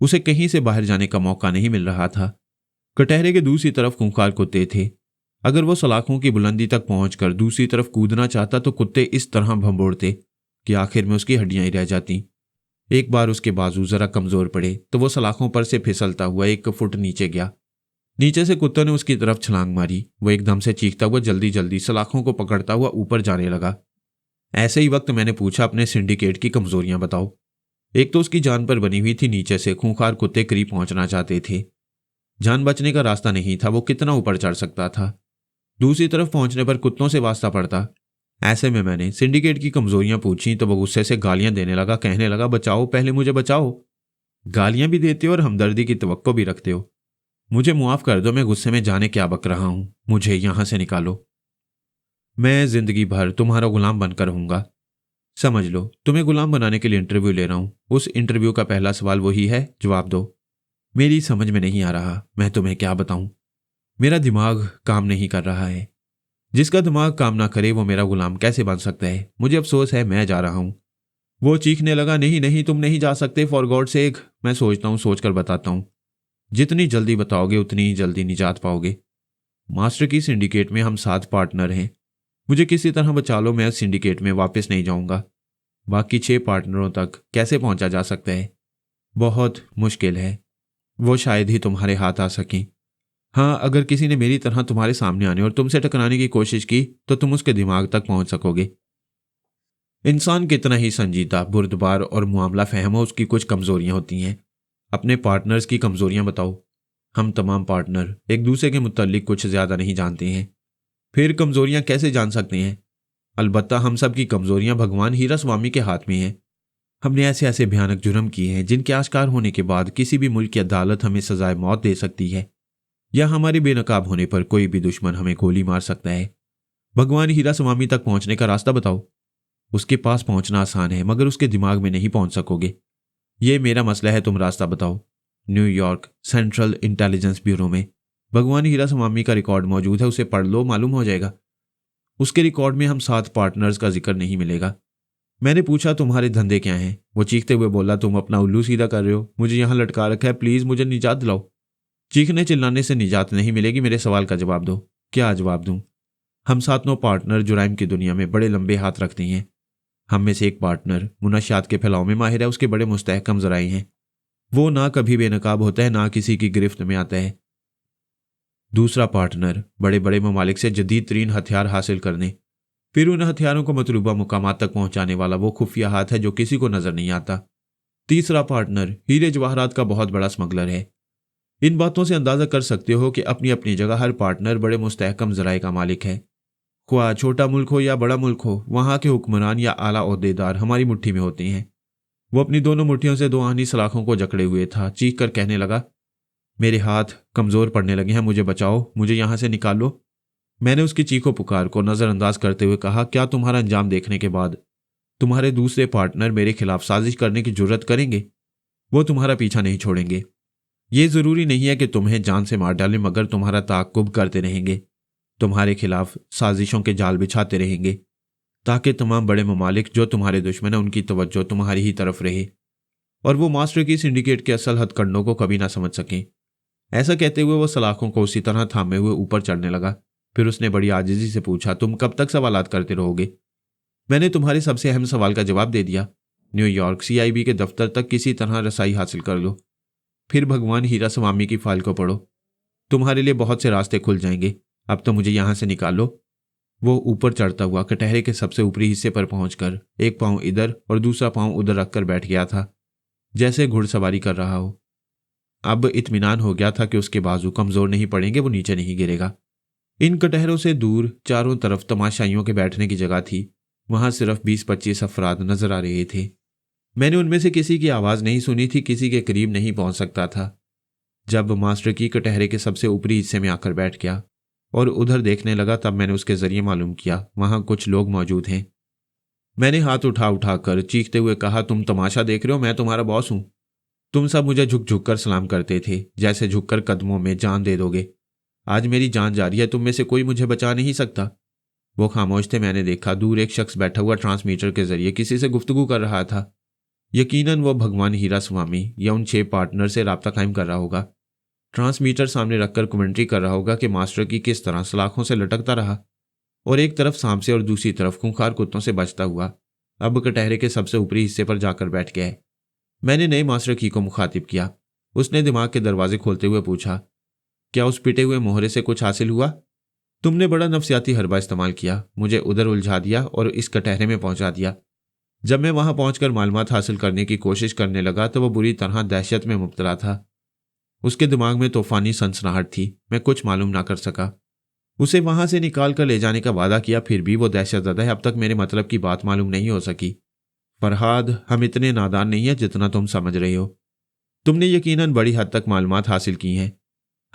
उसे कहीं से बाहर जाने का मौका नहीं मिल रहा था। कटहरे के दूसरी तरफ खूंखार कुत्ते थे। अगर वो सलाखों की बुलंदी तक पहुंचकर दूसरी तरफ कूदना चाहता तो कुत्ते इस तरह भंबोड़ते कि आखिर में उसकी हड्डियां ही रह जाती। एक बार उसके बाजू जरा कमजोर पड़े तो वो सलाखों पर से फिसलता हुआ 1 फुट नीचे गया। नीचे से कुत्तों ने उसकी तरफ छलांग मारी। वो एकदम से चीखता हुआ जल्दी जल्दी सलाखों को पकड़ता हुआ ऊपर जाने लगा। ऐसे ही वक्त मैंने पूछा, अपने सिंडिकेट की कमजोरियां बताओ। एक तो उसकी जान पर बनी हुई थी, नीचे से खूंखार कुत्ते करीब पहुंचना चाहते थे। जान बचने का रास्ता नहीं था। वो कितना ऊपर चढ़ सकता था? दूसरी तरफ पहुंचने पर कुत्तों से वास्ता पड़ता। ऐसे में मैंने सिंडिकेट की कमजोरियां पूछी तो वो गुस्से से गालियां देने लगा, कहने लगा, बचाओ, पहले मुझे बचाओ। गालियां भी देते हो और हमदर्दी की तवक्को भी रखते हो। मुझे मुआफ कर दो, मैं गुस्से में जाने क्या बक रहा हूं। मुझे यहां से निकालो। मैं जिंदगी भर तुम्हारा गुलाम बनकर रहूंगा। समझ लो तुम्हें गुलाम बनाने के लिए इंटरव्यू ले रहा हूं। उस इंटरव्यू का पहला सवाल वही है, जवाब दो। मेरी समझ में नहीं आ रहा, मैं तुम्हें क्या बताऊं। मेरा दिमाग काम नहीं कर रहा है। जिसका दिमाग काम ना करे वो मेरा गुलाम कैसे बन सकता है। मुझे अफसोस है, मैं जा रहा हूं। वो चीखने लगा, नहीं नहीं तुम नहीं जा सकते, फॉर गॉड सेक। मैं सोचता हूं, सोचकर बताता हूं। जितनी जल्दी बताओगे उतनी ही जल्दी निजात पाओगे। मास्टर की सिंडिकेट में हम 7 पार्टनर हैं। मुझे किसी तरह बचा लो, मैं सिंडिकेट में वापस नहीं जाऊंगा। बाकी 6 पार्टनरों तक कैसे पहुंचा जा सकता है? बहुत मुश्किल है। वो शायद ही तुम्हारे हाथ आ सकें। हाँ, अगर किसी ने मेरी तरह तुम्हारे सामने आने और तुमसे टकराने की कोशिश की तो तुम उसके दिमाग तक पहुंच सकोगे। इंसान कितना ही संजीदा, बुर्दबार और मामला फहम हो, उसकी कुछ कमजोरियां होती हैं। अपने पार्टनर्स की कमजोरियां बताओ। हम तमाम पार्टनर एक दूसरे के मुताल्लिक कुछ ज्यादा नहीं जानते हैं। फिर कमजोरियां कैसे जान सकते हैं? अलबत्ता हम सब की कमजोरियां भगवान हीरा स्वामी के हाथ में हैं। हमने ऐसे ऐसे भयानक जुर्म किए हैं जिनके आश्कार होने के बाद किसी भी मुल्क की अदालत हमें सजाए मौत दे सकती है, या हमारे बेनकाब होने पर कोई भी दुश्मन हमें गोली मार सकता है। भगवान हीरा स्वामी तक पहुंचने का रास्ता बताओ। उसके पास पहुंचना आसान है मगर उसके दिमाग में नहीं पहुंच सकोगे। ये मेरा मसला है, तुम रास्ता बताओ। न्यूयॉर्क सेंट्रल इंटेलिजेंस ब्यूरो में भगवान हीरा स्वामी का रिकॉर्ड मौजूद है, उसे पढ़ लो, मालूम हो जाएगा। उसके रिकॉर्ड में हम 7 पार्टनर्स का जिक्र नहीं मिलेगा। मैंने पूछा, तुम्हारे धंधे क्या हैं? वो चीखते हुए बोला, तुम अपना उल्लू सीधा कर रहे हो, मुझे यहां लटका रखा है, प्लीज मुझे निजात दिलाओ। चीखने चिल्लाने से निजात नहीं मिलेगी, मेरे सवाल का जवाब दो। क्या जवाब दूं? हम 7 पार्टनर जुराइम की दुनिया में बड़े लंबे हाथ रखते हैं। हम में से एक पार्टनर मुनशियात के फैलाव में माहिर है, उसके बड़े मुस्तहकम जराए हैं। वो ना कभी बेनकाब होता है, ना किसी की गिरफ्त में आता है। दूसरा पार्टनर बड़े बड़े ममालिक से जदीद तरीन हथियार हासिल करने, फिर उन हथियारों को मतलूबा मुकामात तक पहुंचाने वाला वो खुफिया हाथ है जो किसी को नजर नहीं आता। तीसरा पार्टनर हीरे जवाहरात का बहुत बड़ा स्मगलर है। इन बातों से अंदाजा कर सकते हो कि अपनी अपनी जगह हर पार्टनर बड़े मुस्तहकम जराए का मालिक है। ख्वाह छोटा मुल्क हो या बड़ा मुल्क हो, वहां के हुक्मरान या आला ओहदेदार हमारी मुट्ठी में होते हैं। वो अपनी दोनों मुट्ठियों से 2 आनी सलाखों को जकड़े हुए था। चीख कर कहने लगा, मेरे हाथ कमजोर पड़ने लगे हैं, मुझे बचाओ, मुझे यहां से निकालो। मैंने उसकी चीखों पुकार को नजरअंदाज करते हुए कहा, क्या तुम्हारा अंजाम देखने के बाद तुम्हारे दूसरे पार्टनर मेरे खिलाफ साजिश करने की जुर्रत करेंगे? वो तुम्हारा पीछा नहीं छोड़ेंगे। ये जरूरी नहीं है कि तुम्हें जान से मार डालें, मगर तुम्हारा ताक़ुब करते रहेंगे, तुम्हारे खिलाफ साजिशों के जाल बिछाते रहेंगे, ताकि तमाम बड़े ममालिक जो तुम्हारे दुश्मन हैं उनकी तवज्जो तुम्हारी ही तरफ रहे और वो मास्टर की सिंडिकेट के असल हथकंडों को कभी ना समझ सकें। ऐसा कहते हुए वो सलाखों को उसी तरह थामे हुए ऊपर चढ़ने लगा। फिर उसने बड़ी आजिजी से पूछा, तुम कब तक सवालात करते रहोगे? मैंने तुम्हारे सबसे अहम सवाल का जवाब दे दिया। न्यूयॉर्क CIB के दफ्तर तक किसी तरह रसाई हासिल कर लो, फिर भगवान हीरा स्वामी की फाइल को पढ़ो, तुम्हारे लिए बहुत से रास्ते खुल जाएंगे। अब तो मुझे यहां से निकालो। वो ऊपर चढ़ता हुआ कटहरे के सबसे ऊपरी हिस्से पर पहुंचकर एक पांव इधर और दूसरा पांव उधर रखकर बैठ गया था, जैसे घुड़सवारी कर रहा हो। अब इत्मीनान हो गया था कि उसके बाजू कमजोर नहीं पड़ेंगे, वो नीचे नहीं गिरेगा। इन कटहरों से दूर चारों तरफ तमाशाइयों के बैठने की जगह थी। वहां सिर्फ 20-25 अफराद नजर आ रहे थे। मैंने उनमें से किसी की आवाज नहीं सुनी थी, किसी के करीब नहीं पहुंच सकता था। जब मास्टर की कटहरे के सबसे ऊपरी हिस्से में आकर बैठ गया और उधर देखने लगा, तब मैंने उसके जरिए मालूम किया वहां कुछ लोग मौजूद हैं। मैंने हाथ उठा उठाकर चीखते हुए कहा, तुम तमाशा देख रहे हो, मैं तुम्हारा बॉस हूं। तुम सब मुझे झुक झुक कर सलाम करते थे, जैसे झुककर कदमों में जान दे दोगे। आज मेरी जान जा रही है, तुम में से कोई मुझे बचा नहीं सकता। वो खामोश थे। मैंने देखा दूर एक शख्स बैठा हुआ ट्रांसमीटर के जरिए किसी से गुफ्तगू कर रहा था। यकीनन वो भगवान हीरा स्वामी या उन 6 पार्टनर से राब्ता कायम कर रहा होगा। ट्रांसमीटर सामने रखकर कमेंट्री कर रहा होगा कि मास्टर की किस तरह सलाखों से लटकता रहा और एक तरफ सांप से और दूसरी तरफ खूंखार कुत्तों से बचता हुआ अब कटहरे के सबसे ऊपरी हिस्से पर जाकर बैठ गया है। मैंने नए मास्टर की को मुखातिब किया। उसने दिमाग के दरवाजे खोलते हुए पूछा, क्या उस पिटे हुए मोहरे से कुछ हासिल हुआ? तुमने बड़ा नफसियाती हरबा इस्तेमाल किया, मुझे उधर उलझा दिया और इस कटहरे में पहुंचा दिया। जब मैं वहां पहुंचकर मालूमात हासिल करने की कोशिश करने लगा तो वह बुरी तरह दहशत में मुब्तला था। उसके दिमाग में तूफानी सनसनाहट थी। मैं कुछ मालूम ना कर सका। उसे वहां से निकाल कर ले जाने का वादा किया, फिर भी वो दहशतज़दा है। अब तक मेरे मतलब की बात मालूम नहीं हो सकी। फरहाद, हम इतने नादान नहीं है जितना तुम समझ रहे हो। तुमने यकीनन बड़ी हद तक मालूमात हासिल की हैं।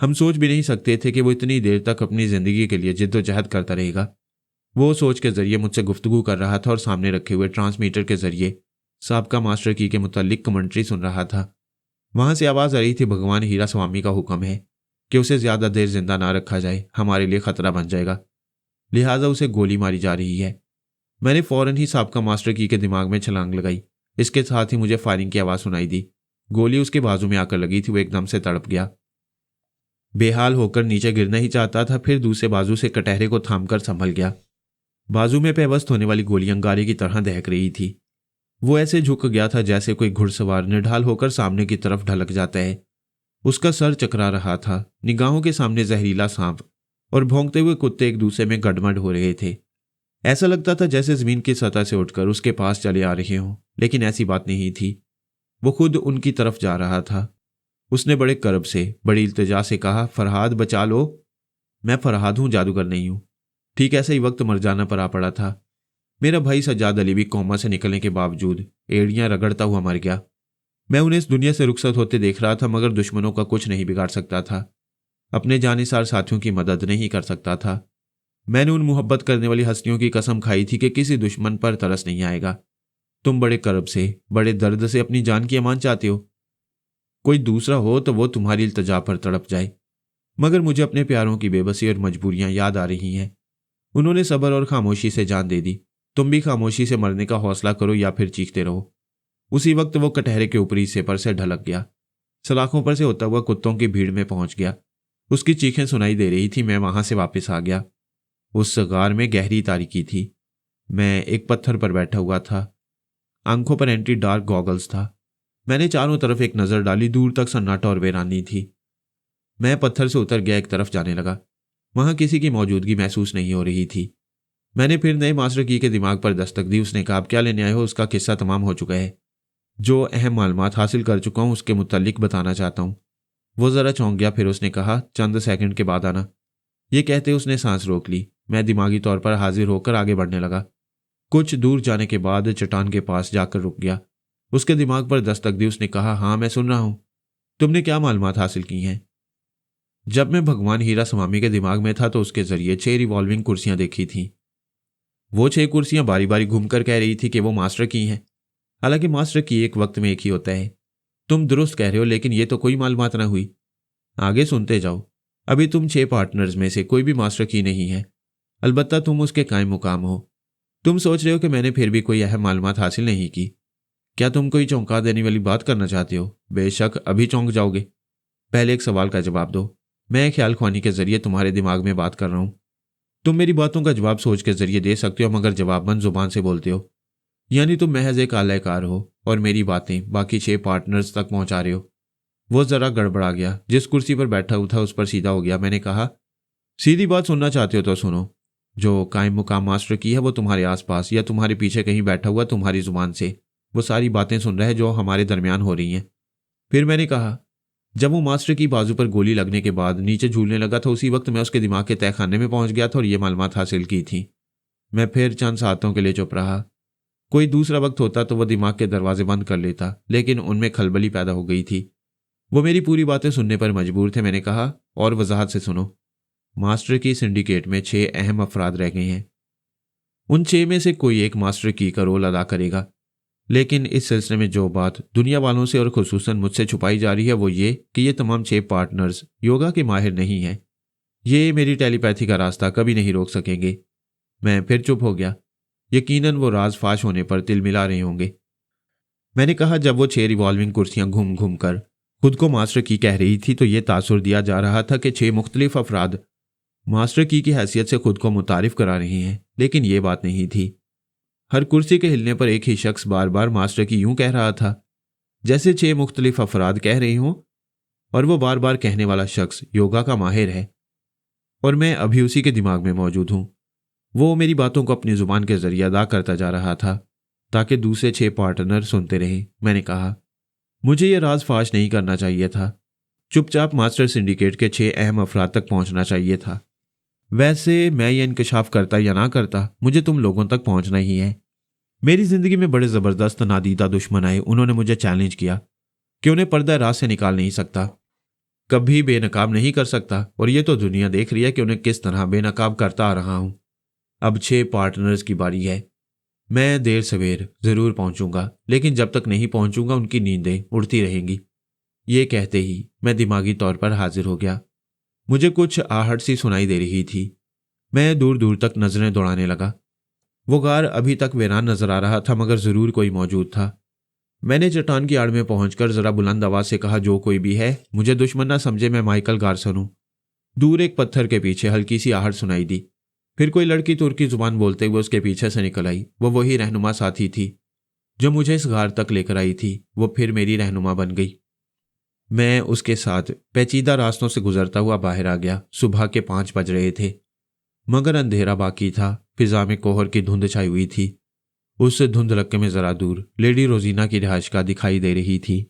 हम सोच भी नहीं सकते थे कि वो इतनी देर तक अपनी जिंदगी के लिए जिद्दोजहद करता रहेगा। वो सोच के जरिए मुझसे गुफ्तगू कर रहा था और सामने रखे हुए ट्रांसमीटर के जरिए साबका मास्टर की के मुतालिक कमेंट्री सुन रहा था। वहां से आवाज आ रही थी, भगवान हीरा स्वामी का हुक्म है कि उसे ज्यादा देर जिंदा ना रखा जाए, हमारे लिए खतरा बन जाएगा, लिहाजा उसे गोली मारी जा रही है। मैंने फौरन ही साबका मास्टर की के दिमाग में छलांग लगाई। इसके साथ ही मुझे फायरिंग की आवाज सुनाई दी। गोली उसके बाजू में आकर लगी थी। वो एकदम से तड़प गया, बेहाल होकर नीचे गिरना ही चाहता था, फिर दूसरे बाजू से कटहरे को थामकर संभल गया। बाजू में पेवस्त होने वाली गोली अंगारे की तरह दहक रही थी। वो ऐसे झुक गया था जैसे कोई घुड़सवार निढाल होकर सामने की तरफ ढलक जाता है। उसका सर चकरा रहा था। निगाहों के सामने जहरीला सांप और भौंकते हुए कुत्ते एक दूसरे में गडमड हो रहे थे। ऐसा लगता था जैसे जमीन की सतह से उठकर उसके पास चले आ रहे हों, लेकिन ऐसी बात नहीं थी। वो खुद उनकी तरफ जा रहा था। उसने बड़े करब से, बड़ी इल्तिजा से कहा, फरहाद बचा लो। मैं फरहाद हूं, जादूगर नहीं हूं। ठीक ऐसे ही वक्त मर जाना पर आ पड़ा था। मेरा भाई सज्जाद अली भी कोमा से निकलने के बावजूद एड़ियां रगड़ता हुआ मर गया। मैं उन्हें इस दुनिया से रुखसत होते देख रहा था, मगर दुश्मनों का कुछ नहीं बिगाड़ सकता था। अपने जानिसार साथियों की मदद नहीं कर सकता था। मैंने उन मोहब्बत करने वाली हस्तियों की कसम खाई थी कि किसी दुश्मन पर तरस नहीं आएगा। तुम बड़े करब से, बड़े दर्द से अपनी जान की अमान चाहते हो। कोई दूसरा हो तो वो तुम्हारी इल्तजा पर तड़प जाए, मगर मुझे अपने प्यारों की बेबसी और मजबूरियां याद आ रही हैं। उन्होंने सब्र और खामोशी से जान दे दी। तुम भी खामोशी से मरने का हौसला करो या फिर चीखते रहो। उसी वक्त वो कटहरे के ऊपरी हिस्से पर से ढलक गया। सलाखों पर से होता हुआ कुत्तों की भीड़ में पहुंच गया। उसकी चीखें सुनाई दे रही थी। मैं वहां से वापस आ गया। उस गार में गहरी तारीकी थी। मैं एक पत्थर पर बैठा हुआ था। आंखों पर एंटी डार्क गॉगल्स था। मैंने चारों तरफ एक नजर डाली। दूर तक सन्नाटा और वीरानी थी। मैं पत्थर से उतर गया, एक तरफ जाने लगा। वहां किसी की मौजूदगी महसूस नहीं हो रही थी। मैंने फिर नए मास्टर की के दिमाग पर दस्तक दी। उसने कहा, आप क्या लेने आए हो? उसका किस्सा तमाम हो चुका है। जो अहम मालूमात हासिल कर चुका हूं उसके मुतालिक बताना चाहता हूं। वो जरा चौंक गया, फिर उसने कहा, चंद सेकंड के बाद आना। ये कहते उसने सांस रोक ली। मैं दिमागी तौर पर हाजिर होकर आगे बढ़ने लगा। कुछ दूर जाने के बाद चट्टान के पास जाकर रुक गया। उसके दिमाग पर दस्तक दी। उसने कहा, हाँ मैं सुन रहा हूं। तुमने क्या मालूमात हासिल की हैं? जब मैं भगवान हीरा स्वामी के दिमाग में था तो उसके जरिए 6 रिवॉल्विंग कुर्सियां देखी थीं। वो 6 कुर्सियां बारी बारी घूमकर कह रही थी कि वो मास्टर की हैं। हालांकि मास्टर की एक वक्त में एक ही होता है। तुम दुरुस्त कह रहे हो, लेकिन ये तो कोई मालूमात ना हुई। आगे सुनते जाओ। अभी तुम 6 पार्टनर्स में से कोई भी मास्टर की नहीं है। अलबत्ता तुम उसके कायम मुकाम हो। तुम सोच रहे हो कि मैंने फिर भी कोई अहम मालूमात हासिल नहीं की। क्या तुम कोई चौंका देने वाली बात करना चाहते हो? बेशक अभी चौंक जाओगे। पहले एक सवाल का जवाब दो। मैं ख्याल ख्वानी के जरिए तुम्हारे दिमाग में बात कर रहा हूं। तुम मेरी बातों का जवाब सोच के जरिए दे सकते हो, मगर जवाबबंद जुबान से बोलते हो। यानी तुम महज एक आलयकार हो और मेरी बातें बाकी 6 पार्टनर्स तक पहुंचा रहे हो। वो जरा गड़बड़ा गया। जिस कुर्सी पर बैठा हुआ था उस पर सीधा हो गया। मैंने कहा, सीधी बात सुनना चाहते हो तो सुनो। जो कायम मुकाम मास्टर की है वो तुम्हारे आसपास या तुम्हारे पीछे कहीं बैठा हुआ तुम्हारी जुबान से वो सारी बातें सुन रहा है जो हमारे दरमियान हो रही हैं। फिर मैंने कहा, जब वो मास्टर की बाजू पर गोली लगने के बाद नीचे झूलने लगा था, उसी वक्त मैं उसके दिमाग के तहखाने में पहुंच गया था और ये मालूमात हासिल की थी। मैं फिर चंद सातों के लिए चुप रहा। कोई दूसरा वक्त होता तो वह दिमाग के दरवाजे बंद कर लेता, लेकिन उनमें खलबली पैदा हो गई थी। वो मेरी पूरी बातें सुनने पर मजबूर थे। मैंने कहा, और वजाहत से सुनो। मास्टर की सिंडिकेट में 6 अहम अफराद रह गए हैं। उन 6 में से कोई एक मास्टर की का रोल अदा करेगा। लेकिन इस सिलसिले में जो बात दुनिया वालों से और खुसूसन मुझसे छुपाई जा रही है वो ये कि ये तमाम 6 पार्टनर्स योगा के माहिर नहीं हैं। ये मेरी टेलीपैथी का रास्ता कभी नहीं रोक सकेंगे। मैं फिर चुप हो गया। यकीनन वो राज फाश होने पर तिल मिला रहे होंगे। मैंने कहा, जब वो 6 रिवॉल्विंग कुर्सियां घूम घूम कर खुद को मास्टर की कह रही थी तो ये तासुर दिया जा रहा था कि 6 मुख्तलिफ अफराद मास्टर की हैसियत से खुद को मुतारिफ करा रहे हैं। लेकिन ये बात नहीं थी। हर कुर्सी के हिलने पर एक ही शख्स बार बार मास्टर की यूं कह रहा था जैसे 6 मुख्तलिफ अफराद कह रहे हों, और वो बार बार कहने वाला शख्स योगा का माहिर है और मैं अभी उसी के दिमाग में मौजूद हूं। वो मेरी बातों को अपनी जुबान के जरिए अदा करता जा रहा था ताकि दूसरे 6 पार्टनर सुनते रहे। मैंने कहा, मुझे ये राज फाश नहीं करना चाहिए था। चुपचाप मास्टर सिंडिकेट के 6 अहम अफराद तक पहुंचना चाहिए था। वैसे मैं ये इंकशाफ करता या ना करता, मुझे तुम लोगों तक पहुंचना ही है। मेरी जिंदगी में बड़े जबरदस्त नादीदा दुश्मन आए। उन्होंने मुझे चैलेंज किया कि उन्हें पर्दा राज से निकाल नहीं सकता, कभी बेनकाब नहीं कर सकता, और ये तो दुनिया देख रही है कि उन्हें किस तरह बेनकाब करता आ रहा हूं। अब 6 पार्टनर्स की बारी है। मैं देर सवेर ज़रूर पहुंचूंगा, लेकिन जब तक नहीं पहुंचूंगा उनकी नींदें उड़ती रहेंगी। ये कहते ही मैं दिमागी तौर पर हाजिर हो गया। मुझे कुछ आहट सी सुनाई दे रही थी। मैं दूर दूर तक नजरें दौड़ाने लगा। वो गार अभी तक वीरान नजर आ रहा था, मगर जरूर कोई मौजूद था। मैंने चट्टान की आड़ में पहुंचकर जरा बुलंद आवाज से कहा, जो कोई भी है मुझे दुश्मन ना समझे, मैं माइकल गारसन हूं। दूर एक पत्थर के पीछे हल्की सी आहट सुनाई दी। फिर कोई लड़की तुर्की जुबान बोलते हुए उसके पीछे से निकल आई। वो वही रहनुमा साथी थी जो मुझे इस गार तक लेकर आई थी। वो फिर मेरी रहनुमा बन गई। मैं उसके साथ पेचीदा रास्तों से गुजरता हुआ बाहर आ गया। सुबह के 5 बज रहे थे, मगर अंधेरा बाकी था। फिजा में कोहर की धुंध छाई हुई थी। उस धुंधलक्के में जरा दूर लेडी रोजीना की रिहाइश का दिखाई दे रही थी।